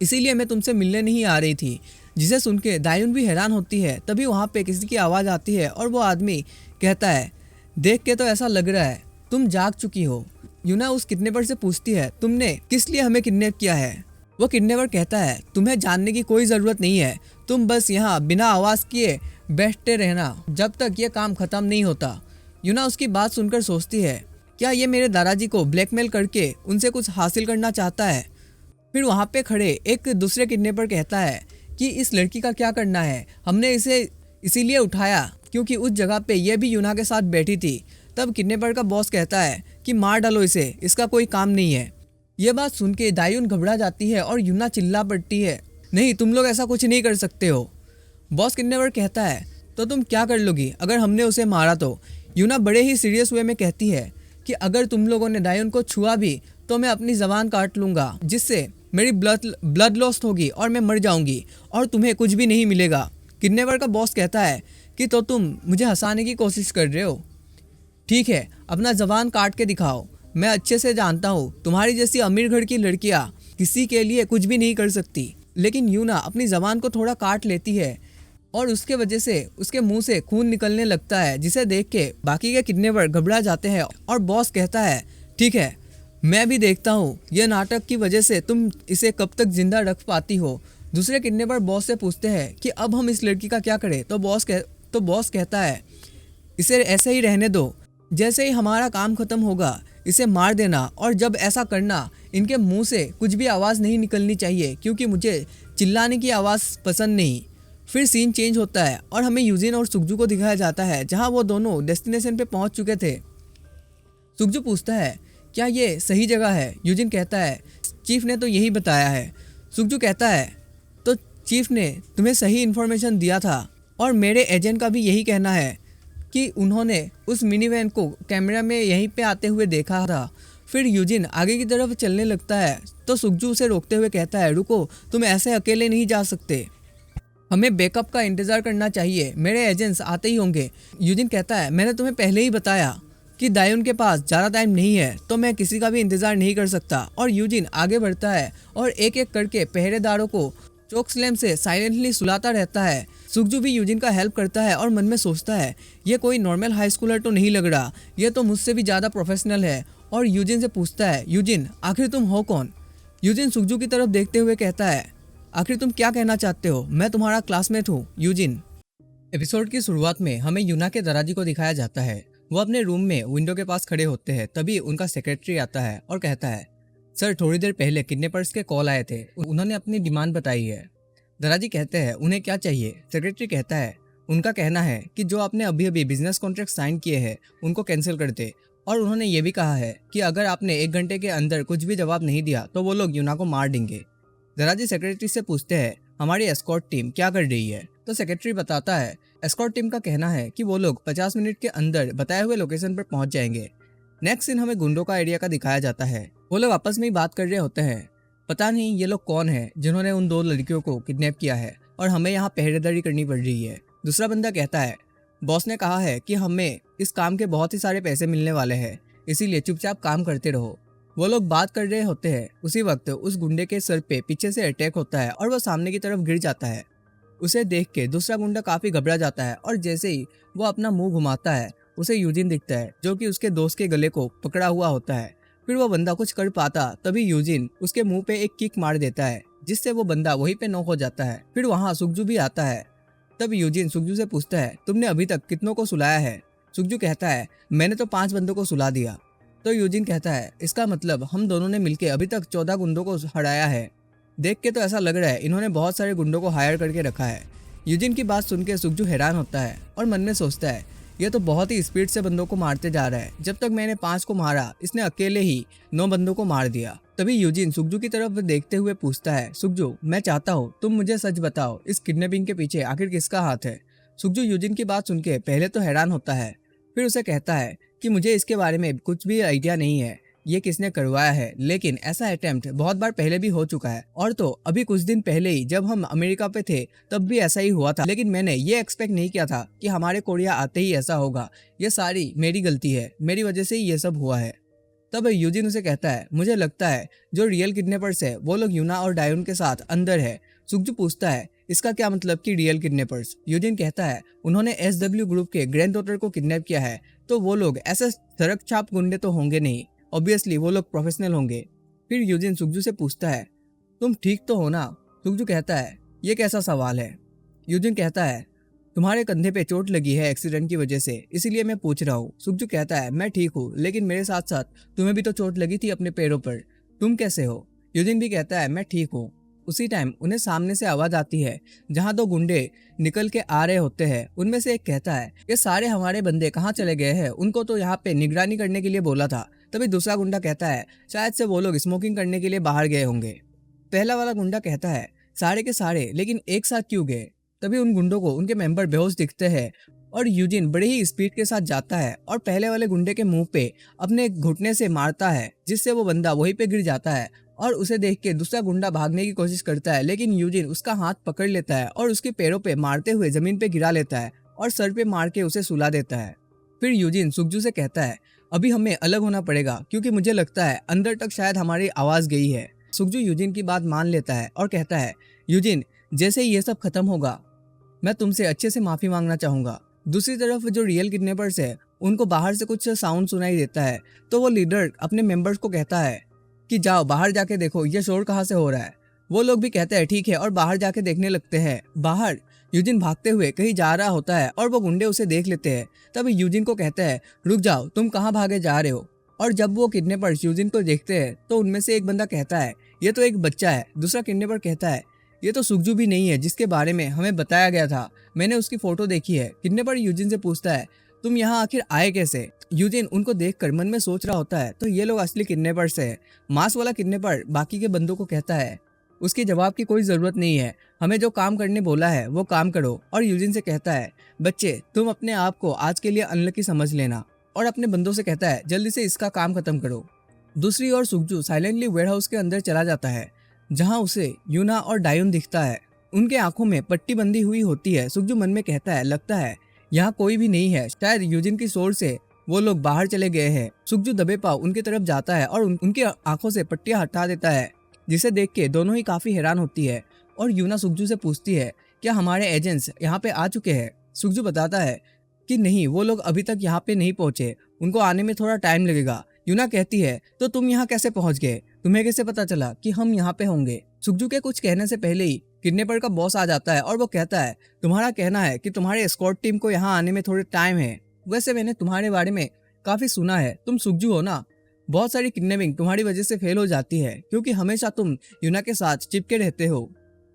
इसीलिए मैं तुमसे मिलने नहीं आ रही थी। जिसे सुन के दायुन भी हैरान होती है। तभी वहाँ पे किसी की आवाज़ आती है और वो आदमी कहता है देख के तो ऐसा लग रहा है तुम जाग चुकी हो। यूना उस किडनैपर से पूछती है तुमने किस लिए हमें किडनैप किया है। वो किडनैपर कहता है तुम्हें जानने की कोई ज़रूरत नहीं है, तुम बस यहाँ बिना आवाज़ किए बैठते रहना जब तक ये काम ख़त्म नहीं होता। यूना उसकी बात सुनकर सोचती है क्या ये मेरे दादाजी को ब्लैकमेल करके उनसे कुछ हासिल करना चाहता है। फिर वहाँ पे खड़े एक दूसरे किडनैपर कहता है कि इस लड़की का क्या करना है, हमने इसे इसीलिए उठाया क्योंकि उस जगह पे ये भी यूना के साथ बैठी थी। तब किडनैपर का बॉस कहता है कि मार डालो इसे, इसका कोई काम नहीं है। ये बात सुन के दायुन घबरा जाती है और यूना चिल्ला पड़ती है नहीं तुम लोग ऐसा कुछ नहीं कर सकते हो। बॉस किडनैपर कहता है तो तुम क्या कर लोगी अगर हमने उसे मारा तो। यूना बड़े ही सीरियस वे में कहती है कि अगर तुम लोगों ने दायुन को छुआ भी तो मैं अपनी ज़बान काट लूँगा, जिससे मेरी ब्लड लॉस होगी और मैं मर जाऊँगी और तुम्हें कुछ भी नहीं मिलेगा। किडनैपर का बॉस कहता है कि तो तुम मुझे हंसाने की कोशिश कर रहे हो, ठीक है अपना ज़बान काट के दिखाओ, मैं अच्छे से जानता हूँ तुम्हारी जैसी अमीर घर की लड़कियाँ किसी के लिए कुछ भी नहीं कर सकती। लेकिन यूना अपनी ज़बान को थोड़ा काट लेती है और उसके वजह से उसके मुंह से खून निकलने लगता है, जिसे देख के बाकी के किडनैपर घबरा जाते हैं और बॉस कहता है ठीक है मैं भी देखता हूँ यह नाटक की वजह से तुम इसे कब तक जिंदा रख पाती हो। दूसरे किडनैपर बॉस से पूछते हैं कि अब हम इस लड़की का क्या करें, तो बॉस कहता है इसे ऐसे ही रहने दो, जैसे ही हमारा काम खत्म होगा इसे मार देना, और जब ऐसा करना इनके मुंह से कुछ भी आवाज़ नहीं निकलनी चाहिए क्योंकि मुझे चिल्लाने की आवाज़ पसंद नहीं। फिर सीन चेंज होता है और हमें यूजिन और सुगजू को दिखाया जाता है जहां वो दोनों डेस्टिनेशन पे पहुंच चुके थे। सुगजू पूछता है क्या ये सही जगह है। यूजिन कहता है चीफ ने तो यही बताया है। सुगजू कहता है तो चीफ ने तुम्हें सही इन्फॉर्मेशन दिया था और मेरे एजेंट का भी यही कहना है कि उन्होंने उस मिनी वैन को कैमरा में यहीं पे आते हुए देखा था। फिर यूजिन आगे की तरफ चलने लगता है तो सुगजू उसे रोकते हुए कहता है रुको, तुम ऐसे अकेले नहीं जा सकते, हमें बैकअप का इंतज़ार करना चाहिए, मेरे एजेंट्स आते ही होंगे। यूजिन कहता है मैंने तुम्हें पहले ही बताया कि दायुन के पास ज़्यादा टाइम नहीं है तो मैं किसी का भी इंतज़ार नहीं कर सकता। और यूजिन आगे बढ़ता है और एक एक करके पहरेदारों को चोक स्लैम से साइलेंटली सुलाता रहता है। सुगजू भी यूजिन का हेल्प करता है और मन में सोचता है ये कोई नॉर्मल हाई स्कूलर तो नहीं लग रहा, ये तो मुझसे भी ज़्यादा प्रोफेशनल है। और यूजिन से पूछता है यूजिन आखिर तुम हो कौन। यूजिन सुगजू की तरफ देखते हुए कहता है आखिर तुम क्या कहना चाहते हो, मैं तुम्हारा क्लासमेट हूँ यूजिन। एपिसोड की शुरुआत में हमें यूना के दादाजी को दिखाया जाता है। वो अपने रूम में विंडो के पास खड़े होते हैं, तभी उनका सेक्रेटरी आता है और कहता है सर थोड़ी देर पहले किडनैपर्स के कॉल आए थे, उन्होंने अपनी डिमांड बताई है। दादाजी कहते हैं उन्हें क्या चाहिए। सेक्रेटरी कहता है उनका कहना है कि जो आपने अभी अभी बिजनेस कॉन्ट्रैक्ट साइन किए हैं उनको कैंसिल कर दे, और उन्होंने ये भी कहा है कि अगर आपने 1 घंटे के अंदर कुछ भी जवाब नहीं दिया तो वो लोग यूना को मार देंगे। दादाजी सेक्रेटरी से पूछते हैं हमारी एस्कॉर्ट टीम क्या कर रही है, तो सेक्रेटरी बताता है एस्कॉर्ट टीम का कहना है कि वो लोग 50 मिनट के अंदर बताए हुए लोकेशन पर पहुंच जाएंगे। नेक्स्ट सीन हमें गुंडों का एरिया का दिखाया जाता है। वो लोग आपस में ही बात कर रहे होते हैं। पता नहीं ये लोग कौन है जिन्होंने उन 2 लड़कियों को किडनैप किया है। और हमें यहाँ पहरेदारी करनी पड़ रही है। दूसरा बंदा कहता है, बॉस ने कहा है कि हमें इस काम के बहुत ही सारे पैसे मिलने वाले हैं, इसीलिए चुपचाप काम करते रहो। वो लोग बात कर रहे होते हैं, उसी वक्त उस गुंडे के सर पे पीछे से अटैक होता है और वो सामने की तरफ गिर जाता है। उसे देख के दूसरा गुंडा काफी घबरा जाता है और जैसे ही वो अपना मुंह घुमाता है उसे यूजिन दिखता है, जो कि उसके दोस्त के गले को पकड़ा हुआ होता है। फिर वो बंदा कुछ कर पाता तभी यूजिन उसके मुंह पे एक किक मार देता है, जिससे वो बंदा वहीं पे नॉक हो जाता है। फिर वहाँ सुगजू भी आता है। तब यूजिन सुगजू से पूछता है, तुमने अभी तक कितनों को सुलाया है? सुगजू कहता है, मैंने तो 5 बंदों को सुला दिया। तो यूजिन कहता है, इसका मतलब हम दोनों ने मिलकर अभी तक 14 गुंडों को हराया है। देख के तो ऐसा लग रहा है इन्होंने बहुत सारे गुंडों को हायर करके रखा है। यूजिन की बात सुन के सुगजू हैरान होता है और मन में सोचता है, यह तो बहुत ही स्पीड से बंदों को मारते जा रहा है। जब तक मैंने 5 को मारा, इसने अकेले ही 9 बंदों को मार दिया। तभी यूजिन सुगजू की तरफ देखते हुए पूछता है, सुगजू मैं चाहता हूँ तुम मुझे सच बताओ, इस किडनैपिंग के पीछे आखिर किसका हाथ है? सुगजू यूजिन की बात सुन के पहले तो हैरान होता है, फिर उसे कहता है कि मुझे इसके बारे में कुछ भी आइडिया नहीं है, ये किसने करवाया है, लेकिन ऐसा अटेम्प्ट बहुत बार पहले भी हो चुका है। और तो अभी कुछ दिन पहले ही जब हम अमेरिका पे थे तब भी ऐसा ही हुआ था, लेकिन मैंने ये एक्सपेक्ट नहीं किया था कि हमारे कोरिया आते ही ऐसा होगा। ये सारी मेरी गलती है, मेरी वजह से ही ये सब हुआ है। तब यूजिन उसे कहता है, मुझे लगता है जो रियल किडनैपर्स है वो लोग यूना और डायोन के साथ अंदर है। सुगजू पूछता है, इसका क्या मतलब कि रियल किडनैपर्स? यूजिन कहता है, उन्होंने SW ग्रुप के ग्रैंड डॉटर को किडनैप किया है, तो वो लोग ऐसे सड़क छाप गुंडे तो होंगे नहीं, ऑब्वियसली वो लोग प्रोफेशनल होंगे। फिर यूजिन सुगजू से पूछता है, तुम ठीक तो हो ना? सुगजू कहता है, ये कैसा सवाल है? यूजिन कहता है, तुम्हारे कंधे पे चोट लगी है एक्सीडेंट की वजह से, इसीलिए मैं पूछ रहा हूँ। सुगजू कहता है, मैं ठीक हूँ, लेकिन मेरे साथ साथ तुम्हें भी तो चोट लगी थी अपने पैरों पर, तुम कैसे हो? यूजिन भी कहता है, मैं ठीक हूँ। उसी टाइम उन्हें सामने से आवाज आती है, जहाँ 2 गुंडे निकल के आ रहे होते हैं। उनमें से एक कहता है, ये सारे हमारे बंदे कहाँ चले गए हैं? उनको तो यहाँ पे निगरानी करने के लिए बोला था। तभी दूसरा गुंडा कहता है, शायद से वो लोग स्मोकिंग करने के लिए बाहर गए होंगे। पहला वाला गुंडा कहता है, सारे के सारे लेकिन एक साथ क्यों गए? तभी उन गुंडों को उनके मेंबर बेहोश दिखते हैं और यूजिन बड़े ही स्पीड के साथ जाता है और पहले वाले गुंडे के मुंह पे अपने घुटने से मारता है, जिससे वो बंदा वहीं पे गिर जाता है। और उसे देख के दूसरा गुंडा भागने की कोशिश करता है, लेकिन यूजिन उसका हाथ पकड़ लेता है और उसके पैरों पे मारते हुए जमीन पे गिरा लेता है और सर पे मार के उसे सुला देता है। फिर यूजिन सुगजू से कहता है, अभी हमें अलग होना पड़ेगा, क्योंकि मुझे लगता है अंदर तक शायद हमारी आवाज गई है। सुगजू यूजिन की बात मान लेता है और कहता है, यूजिन जैसे ही ये सब खत्म होगा मैं तुमसे अच्छे से माफी मांगना चाहूंगा। दूसरी तरफ जो रियल किडनैपर्स है उनको बाहर से कुछ साउंड सुनाई देता है, तो वो लीडर अपने मेंबर्स को कहता है कि जाओ बाहर जाके देखो ये शोर कहाँ से हो रहा है। वो लोग भी कहते हैं ठीक है और बाहर जाके देखने लगते हैं। बाहर यूजिन भागते हुए कहीं जा रहा होता है और वो गुंडे उसे देख लेते हैं। तब यूजिन को कहते हैं, रुक जाओ, तुम कहाँ भागे जा रहे हो? और जब वो किडनैपर्स यूजिन को देखते हैं तो उनमें से एक बंदा कहता है, ये तो एक बच्चा है। दूसरा किडनैपर कहता है, ये तो सुगजू भी नहीं है जिसके बारे में हमें बताया गया था, मैंने उसकी फोटो देखी है। किडनैपर यूजिन से पूछता है, तुम यहाँ आखिर आए कैसे? यूजिन उनको देखकर मन में सोच रहा होता है, तो ये लोग असली किडनैपर्स हैं। मांस वाला किडनैपर बाकी के बंदों को कहता है, उसके जवाब की कोई जरूरत नहीं है, हमें जो काम करने बोला है वो काम करो। और यूजिन से कहता है, बच्चे तुम अपने आप को आज के लिए अनलकी समझ लेना। और अपने बंदों से कहता है, जल्दी से इसका काम खत्म करो। दूसरी ओर सुगजू साइलेंटली वेयरहाउस के अंदर चला जाता है, जहाँ उसे यूना और डायोन दिखता है। उनके आंखों में पट्टी बंधी हुई होती है। सुगजू मन में कहता है, लगता है यहाँ कोई भी नहीं है, शायद यूजिन की शोर से वो लोग बाहर चले गए हैं। सुगजू दबे पाव उनकी तरफ जाता है और उनकी आंखों से पट्टियां हटा देता है, जिसे देख के दोनों ही काफी हैरान होती है। और यूना सुगजू से पूछती है, क्या हमारे एजेंट्स यहाँ पे आ चुके हैं? सुगजू बताता है कि नहीं, वो लोग अभी तक यहाँ पे नहीं पहुंचे, उनको आने में थोड़ा टाइम लगेगा। यूना कहती है, तो तुम यहाँ कैसे पहुंच गए? तुम्हें कैसे पता चला कि हम यहाँ पे होंगे? सुगजू के कुछ कहने से पहले ही किडनैपर का बॉस आ जाता है और वो कहता है, तुम्हारा कहना है कि तुम्हारे एस्कॉर्ट टीम को यहाँ आने में थोड़े टाइम है। वैसे मैंने तुम्हारे बारे में काफी सुना है, तुम सुगजू हो ना? बहुत सारी किडनैपिंग तुम्हारी वजह से फेल हो जाती है, क्योंकि हमेशा तुम यूना के साथ चिपके रहते हो।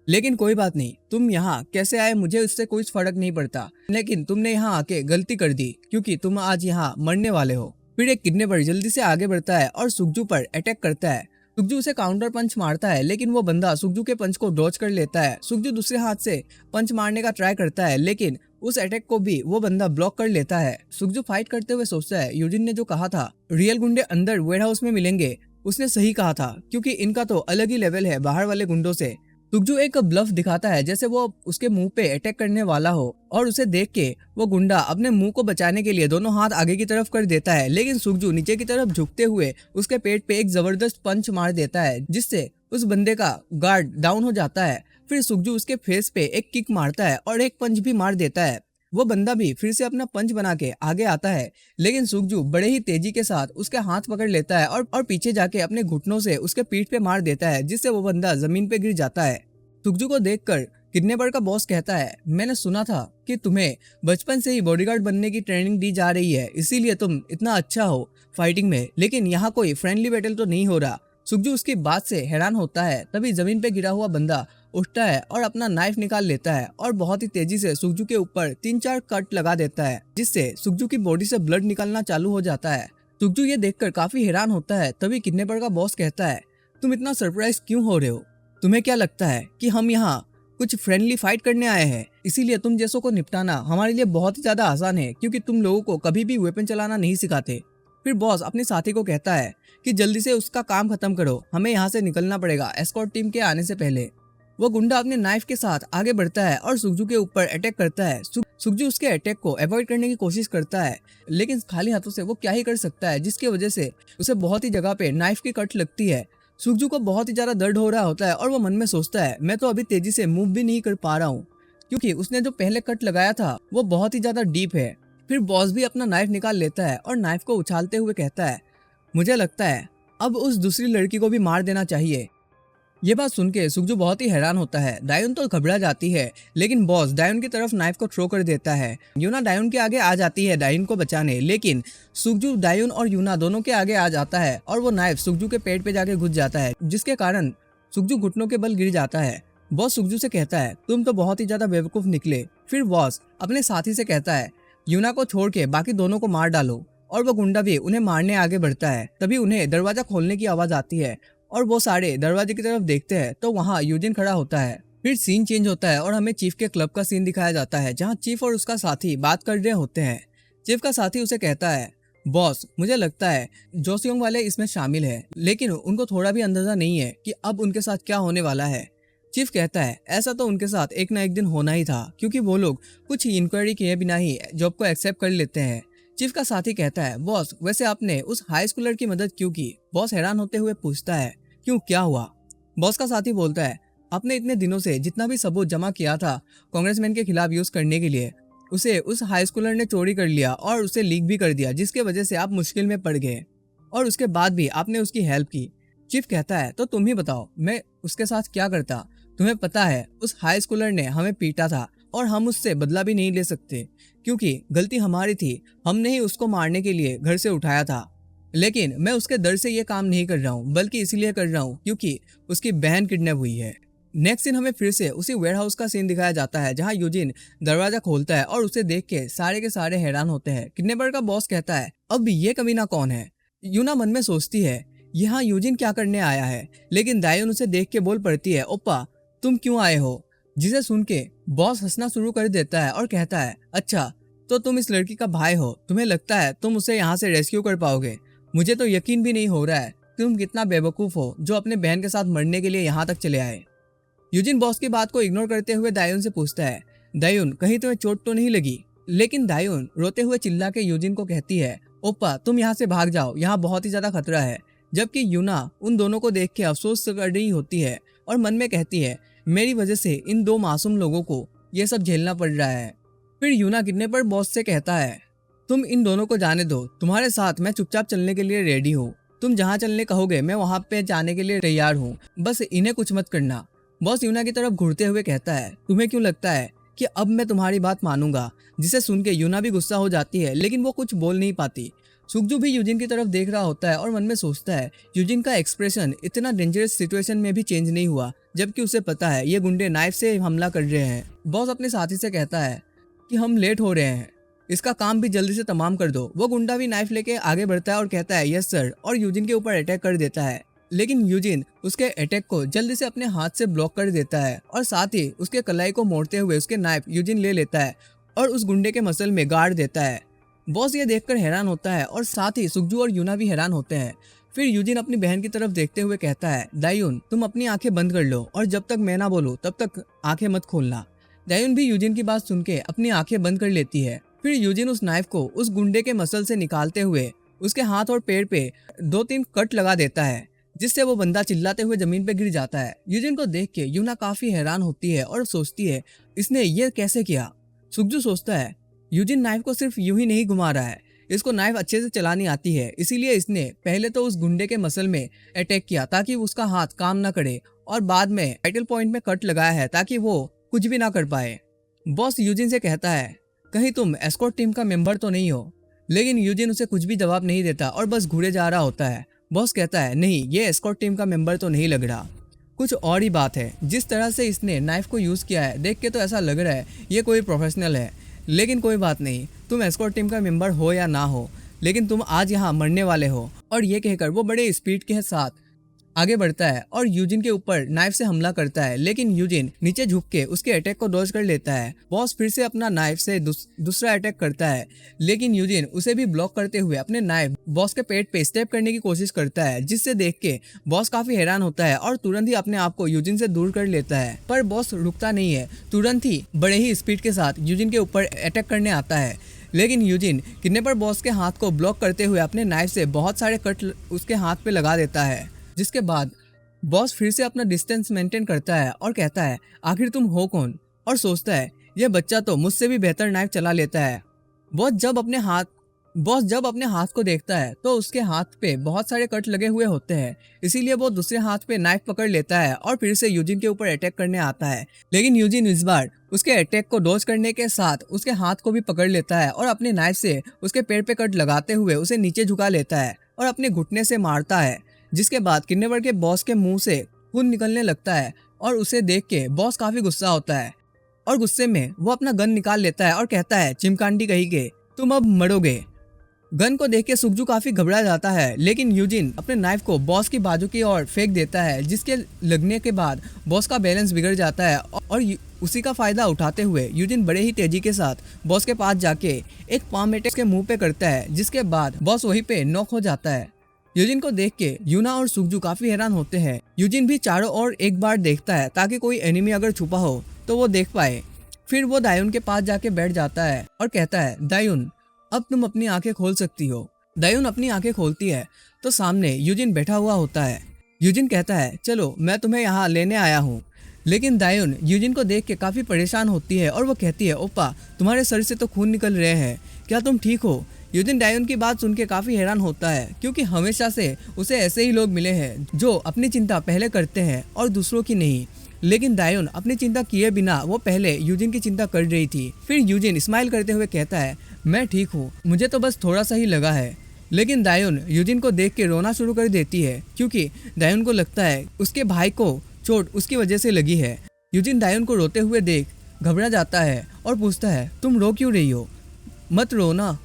लेकिन कोई बात नहीं, तुम यहाँ कैसे आए मुझे उससे कोई फर्क नहीं पड़ता, लेकिन तुमने यहाँ आके गलती कर दी, क्योंकि तुम आज यहाँ मरने वाले हो। फिर एक किडनैपर जल्दी से आगे बढ़ता है और सुगजू पर अटैक करता है। सुगजू उसे काउंटर पंच मारता है, लेकिन वो बंदा सुगजू के पंच को डॉज कर लेता है। सुगजू दूसरे हाथ से पंच मारने का ट्राई करता है, लेकिन उस अटैक को भी वो बंदा ब्लॉक कर लेता है। सुगजू फाइट करते हुए सोचता है, यूजिन ने जो कहा था रियल गुंडे अंदर वेयरहाउस में मिलेंगे, उसने सही कहा था, क्योंकि इनका तो अलग ही लेवल है बाहर वाले गुंडों से। सुगजू एक ब्लफ दिखाता है जैसे वो उसके मुंह पे अटैक करने वाला हो और उसे देख के वो गुंडा अपने मुंह को बचाने के लिए दोनों हाथ आगे की तरफ कर देता है, लेकिन सुगजू नीचे की तरफ झुकते हुए उसके पेट पे एक जबरदस्त पंच मार देता है जिससे उस बंदे का गार्ड डाउन हो जाता है। फिर सुगजू उसके फेस पे एक किक मारता है और एक पंच भी मार देता है। वो बंदा भी फिर से अपना पंच बना के आगे आता है, लेकिन सुगजू बड़े ही तेजी के साथ उसके हाथ पकड़ लेता है और पीछे जाके अपने घुटनों से उसके पीठ पे मार देता है जिससे वो बंदा जमीन पे गिर जाता है। सुगजू को देखकर किडनैपर का बॉस कहता है, मैंने सुना था कि तुम्हें बचपन से ही बॉडीगार्ड बनने की ट्रेनिंग दी जा रही है, इसीलिए तुम इतना अच्छा हो फाइटिंग में, लेकिन यहाँ कोई फ्रेंडली बैटल तो नहीं हो रहा। सुगजू उसकी बात से हैरान होता है। तभी जमीन पे गिरा हुआ बंदा उठता है और अपना नाइफ निकाल लेता है और बहुत ही तेजी से सुगजू के ऊपर 3-4 कट लगा देता है जिससे सुगजू की बॉडी से ब्लड निकलना चालू हो जाता है। सुगजू ये देखकर काफी हैरान होता है। तभी किडनैपर का बॉस कहता है, तुम इतना सरप्राइज क्यों हो रहे हो? तुम्हें क्या लगता है कि हम यहाँ कुछ फ्रेंडली फाइट करने आए हैं? इसीलिए तुम जैसों को निपटाना हमारे लिए बहुत ही ज्यादा आसान है क्योंकि तुम लोगों को कभी भी वेपन चलाना नहीं सिखाते। फिर बॉस अपने साथी को कहता है कि जल्दी से उसका काम खत्म करो, हमें यहाँ से निकलना पड़ेगा एस्कॉर्ट टीम के आने से पहले। वो गुंडा अपने नाइफ के साथ आगे बढ़ता है और सुगजू के ऊपर अटैक करता है। सुगजू उसके अटैक को अवॉइड करने की कोशिश करता है, लेकिन खाली हाथों से वो क्या ही कर सकता है, जिसकी वजह से उसे बहुत ही जगह पे नाइफ की कट लगती है। सुगजू को बहुत ही ज्यादा दर्द हो रहा होता है और वो मन में सोचता है, मैं तो अभी तेजी से मूव भी नहीं कर पा रहा हूँ क्योंकि उसने जो पहले कट लगाया था वो बहुत ही ज्यादा डीप है। फिर बॉस भी अपना नाइफ निकाल लेता है और नाइफ को उछालते हुए कहता है, मुझे लगता है अब उस दूसरी लड़की को भी मार देना चाहिए। ये बात सुन के सुगजू बहुत ही हैरान होता है। डायोन तो घबरा जाती है, लेकिन बॉस डायोन की तरफ नाइफ को थ्रो कर देता है। यूना डायोन के आगे आ जाती है डायोन को बचाने, लेकिन सुगजू डायोन और यूना दोनों के आगे आ जाता है और वो नाइफ सुगजू के पेट पे जाके घुस जाता है जिसके कारण सुगजू घुटनों के बल गिर जाता है। बॉस सुगजू से कहता है, तुम तो बहुत ही ज्यादा बेवकूफ निकले। फिर बॉस अपने साथी से कहता है, यूना को छोड़ के बाकी दोनों को मार डालो, और वो गुंडा भी उन्हें मारने आगे बढ़ता है। तभी उन्हें दरवाजा खोलने की आवाज आती है और वो सारे दरवाजे की तरफ देखते हैं तो वहाँ यूजिन खड़ा होता है। फिर सीन चेंज होता है और हमें चीफ के क्लब का सीन दिखाया जाता है जहाँ चीफ और उसका साथी बात कर रहे होते हैं। चीफ का साथी उसे कहता है, बॉस मुझे लगता है जोसियोंग वाले इसमें शामिल है, लेकिन उनको थोड़ा भी अंदाजा नहीं है कि अब उनके साथ क्या होने वाला है। चीफ कहता है, ऐसा तो उनके साथ एक ना एक दिन होना ही था क्योंकि वो लोग कुछ इंक्वायरी किए बिना ही जॉब को एक्सेप्ट कर लेते हैं। चीफ का साथी कहता है, बॉस वैसे आपने उस हाई स्कूलर की मदद क्यों की? बॉस हैरान होते हुए पूछता है, क्यों, क्या हुआ? बॉस का साथी बोलता है, आपने इतने दिनों से जितना भी सबूत जमा किया था कांग्रेसमैन के खिलाफ यूज करने के लिए, उसे उस हाई स्कूलर ने चोरी कर लिया और उसे लीक भी कर दिया, जिसके वजह से आप मुश्किल में पड़ गए और उसके बाद भी आपने उसकी हेल्प की। चीफ कहता है, तो तुम ही बताओ मैं उसके साथ क्या करता? तुम्हें पता है उस हाई स्कूलर ने हमें पीटा था और हम उससे बदला भी नहीं ले सकते क्योंकि गलती हमारी थी, हमने ही उसको मारने के लिए घर से उठाया था। लेकिन मैं उसके डर से ये काम नहीं कर रहा हूँ, बल्कि इसीलिए कर रहा हूँ क्योंकि उसकी बहन किडनैप हुई है। नेक्स्ट सीन हमें फिर से उसी वेयरहाउस का सीन दिखाया जाता है जहाँ यूजिन दरवाजा खोलता है और उसे देख के सारे हैरान होते हैं। किडनैपर का बॉस कहता है, अब ये कमीना कौन है? यूना मन में सोचती है, यहाँ यूजिन क्या करने आया है, लेकिन दायोन उसे देख के बोल पड़ती है, ओप्पा तुम क्यों आए हो? जिसे सुन के बॉस हंसना शुरू कर देता है और कहता है, अच्छा तो तुम इस लड़की का भाई हो, तुम्हें लगता है तुम उसे यहाँ से रेस्क्यू कर पाओगे? मुझे तो यकीन भी नहीं हो रहा है तुम कितना बेवकूफ हो जो अपने बहन के साथ मरने के लिए यहाँ तक चले आए। यूजिन बॉस की बात को इग्नोर करते हुए दायोन से पूछता है, दायोन कहीं तुम्हें चोट तो नहीं लगी? लेकिन दायोन रोते हुए चिल्ला के यूजिन को कहती है, ओप्पा तुम यहाँ से भाग जाओ, यहाँ बहुत ही ज्यादा खतरा है। जबकि यूना उन दोनों को देख के अफसोस कर रही होती है और मन में कहती है, मेरी वजह से इन दो मासूम लोगों को ये सब झेलना पड़ रहा है। फिर यूना किडनैपर बॉस से कहता है, तुम इन दोनों को जाने दो, तुम्हारे साथ मैं चुपचाप चलने के लिए रेडी हूँ, तुम जहाँ चलने कहोगे मैं वहाँ पे जाने के लिए तैयार हूँ, बस इन्हें कुछ मत करना। बॉस यूना की तरफ घूरते हुए कहता है, तुम्हें क्यों लगता है कि अब मैं तुम्हारी बात मानूंगा? जिसे सुन के यूना भी गुस्सा हो जाती है, लेकिन वो कुछ बोल नहीं पाती। सुगजू भी यूजिन की तरफ देख रहा होता है और मन में सोचता है, यूजिन का एक्सप्रेशन इतना डेंजरस सिचुएशन में भी चेंज नहीं हुआ, जबकि उसे पता है ये गुंडे नाइफ से हमला कर रहे हैं। बॉस अपने साथी से कहता है कि हम लेट हो रहे हैं, इसका काम भी जल्दी से तमाम कर दो। वो गुंडा भी नाइफ लेके आगे बढ़ता है और कहता है, यस सर, और यूजिन के ऊपर अटैक कर देता है। लेकिन यूजिन उसके अटैक को जल्दी से अपने हाथ से ब्लॉक कर देता है और साथ ही उसके कलाई को मोड़ते हुए उसके नाइफ यूजिन ले लेता है और उस गुंडे के मसल में गाड़ देता है। बॉस ये देखकर हैरान होता है और साथ ही सुगजू और यूना भी हैरान होते हैं। फिर यूजिन अपनी बहन की तरफ देखते हुए कहता है, दायुन तुम अपनी आंखें बंद कर लो और जब तक मैं ना बोलूं तब तक आंखें मत खोलना। दायुन भी यूजिन की बात सुन के अपनी आंखें बंद कर लेती है। फिर यूजिन उस नाइफ को उस गुंडे के मसल से निकालते हुए उसके हाथ और पैर पे 2-3 कट लगा देता है, जिससे वो बंदा चिल्लाते हुए जमीन पे गिर जाता है। यूजिन को देख के यूना काफी हैरान होती है और सोचती है इसने ये कैसे किया। सुगजू सोचता है यूजिन नाइफ को सिर्फ यूं ही नहीं घुमा रहा है, इसको नाइफ अच्छे से चलानी आती है, इसीलिए इसने पहले तो उस गुंडे के मसल में अटैक किया ताकि उसका हाथ काम ना करे और बाद में वाइटल पॉइंट में कट लगाया है ताकि वो कुछ भी ना कर पाए। बॉस यूजिन से कहता है कहीं तुम एस्कॉर्ट टीम का मेंबर तो नहीं हो, लेकिन यूजिन उसे कुछ भी जवाब नहीं देता और बस घूरे जा रहा होता है। बॉस कहता है नहीं, ये एस्कॉर्ट टीम का मेंबर तो नहीं लग रहा, कुछ और ही बात है। जिस तरह से इसने नाइफ को यूज किया है देख के तो ऐसा लग रहा है ये कोई प्रोफेशनल है, लेकिन कोई बात नहीं, तुम एस्कॉर्ट टीम का मेंबर हो या ना हो, लेकिन तुम आज यहाँ मरने वाले हो। और ये कहकर वो बड़े स्पीड के साथ आगे बढ़ता है और यूजिन के ऊपर नाइफ से हमला करता है, लेकिन यूजिन नीचे झुक के उसके अटैक को डॉज कर लेता है। बॉस फिर से अपना नाइफ से दूसरा अटैक करता है, लेकिन यूजिन उसे भी ब्लॉक करते हुए अपने नाइफ बॉस के पेट पे स्टेप करने की कोशिश करता है, जिससे देख के बॉस काफी हैरान होता है और तुरंत ही अपने आप को यूजिन से दूर कर लेता है। पर बॉस रुकता नहीं है, तुरंत ही बड़े ही स्पीड के साथ यूजिन के ऊपर अटैक करने आता है, लेकिन यूजिन किडनैपर बॉस के हाथ को ब्लॉक करते हुए अपने नाइफ से बहुत सारे कट उसके हाथ पे लगा देता है। जिसके बाद बॉस फिर से अपना डिस्टेंस मेंटेन करता है और कहता है आखिर तुम हो कौन, और सोचता है यह बच्चा तो मुझसे भी बेहतर नाइफ चला लेता है। बॉस जब अपने हाथ को देखता है तो उसके हाथ पे बहुत सारे कट लगे हुए होते हैं, इसीलिए वो दूसरे हाथ पे नाइफ पकड़ लेता है और फिर से यूजिन के ऊपर अटैक करने आता है। लेकिन यूजिन इस बार उसके अटैक को डॉज करने के साथ उसके हाथ को भी पकड़ लेता है और अपने नाइफ से उसके पैर पे कट लगाते हुए उसे नीचे झुका लेता है और अपने घुटने से मारता है। जिसके बाद किडनैपर के बॉस के मुंह से खून निकलने लगता है और उसे देख के बॉस काफी गुस्सा होता है और गुस्से में वो अपना गन निकाल लेता है और कहता है चिमकांडी कहीं के, तुम अब मरोगे। गन को देख के सुगजू काफी घबरा जाता है, लेकिन यूजिन अपने नाइफ को बॉस की बाजू की ओर फेंक देता है, जिसके लगने के बाद बॉस का बैलेंस बिगड़ जाता है और उसी का फायदा उठाते हुए यूजिन बड़े ही तेजी के साथ बॉस के पास जाके एक पाम अटैक उसके मुंह पे करता है, जिसके बाद बॉस वहीं पे नॉक हो जाता है। यूजिन को देख के यूना और सुगजू काफी हैरान होते हैं। यूजिन भी चारों ओर एक बार देखता है ताकि कोई एनिमी अगर छुपा हो तो वो देख पाए। फिर वो दायुन के पास जाके बैठ जाता है और कहता है दायुन अब तुम अपनी आंखें खोल सकती हो। दायुन अपनी आंखें खोलती है तो सामने यूजिन बैठा हुआ होता है। यूजिन कहता है चलो मैं तुम्हें यहाँ लेने आया हूँ, लेकिन दायुन यूजिन को देख के काफी परेशान होती है और वो कहती है ओपा तुम्हारे सर से तो खून निकल रहे हैं, क्या तुम ठीक हो। यूजिन दायुन की बात सुन के काफी हैरान होता है, क्योंकि हमेशा से उसे ऐसे ही लोग मिले हैं जो अपनी चिंता पहले करते हैं और दूसरों की नहीं, लेकिन दायुन अपनी चिंता किए बिना वो पहले यूजिन की चिंता कर रही थी। फिर यूजिन स्माइल करते हुए कहता है मैं ठीक हूँ, मुझे तो बस थोड़ा सा ही लगा है। लेकिन दायुन यूजिन को देख के रोना शुरू कर देती है, क्योंकि दायुन को लगता है उसके भाई को चोट उसकी वजह से लगी है। यूजिन दायुन को रोते हुए देख घबरा जाता है और पूछता है तुम रो क्यों रही हो, मत रो ना,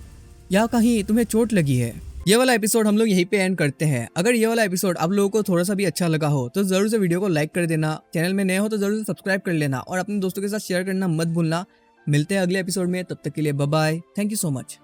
या कहीं तुम्हें चोट लगी है। ये वाला एपिसोड हम लोग यहीं पे एंड करते हैं। अगर ये वाला एपिसोड आप लोगों को थोड़ा सा भी अच्छा लगा हो तो जरूर से वीडियो को लाइक कर देना, चैनल में नए हो तो जरूर से सब्सक्राइब कर लेना और अपने दोस्तों के साथ शेयर करना मत भूलना। मिलते हैं अगले एपिसोड में, तब तक के लिए bye bye, thank you so much.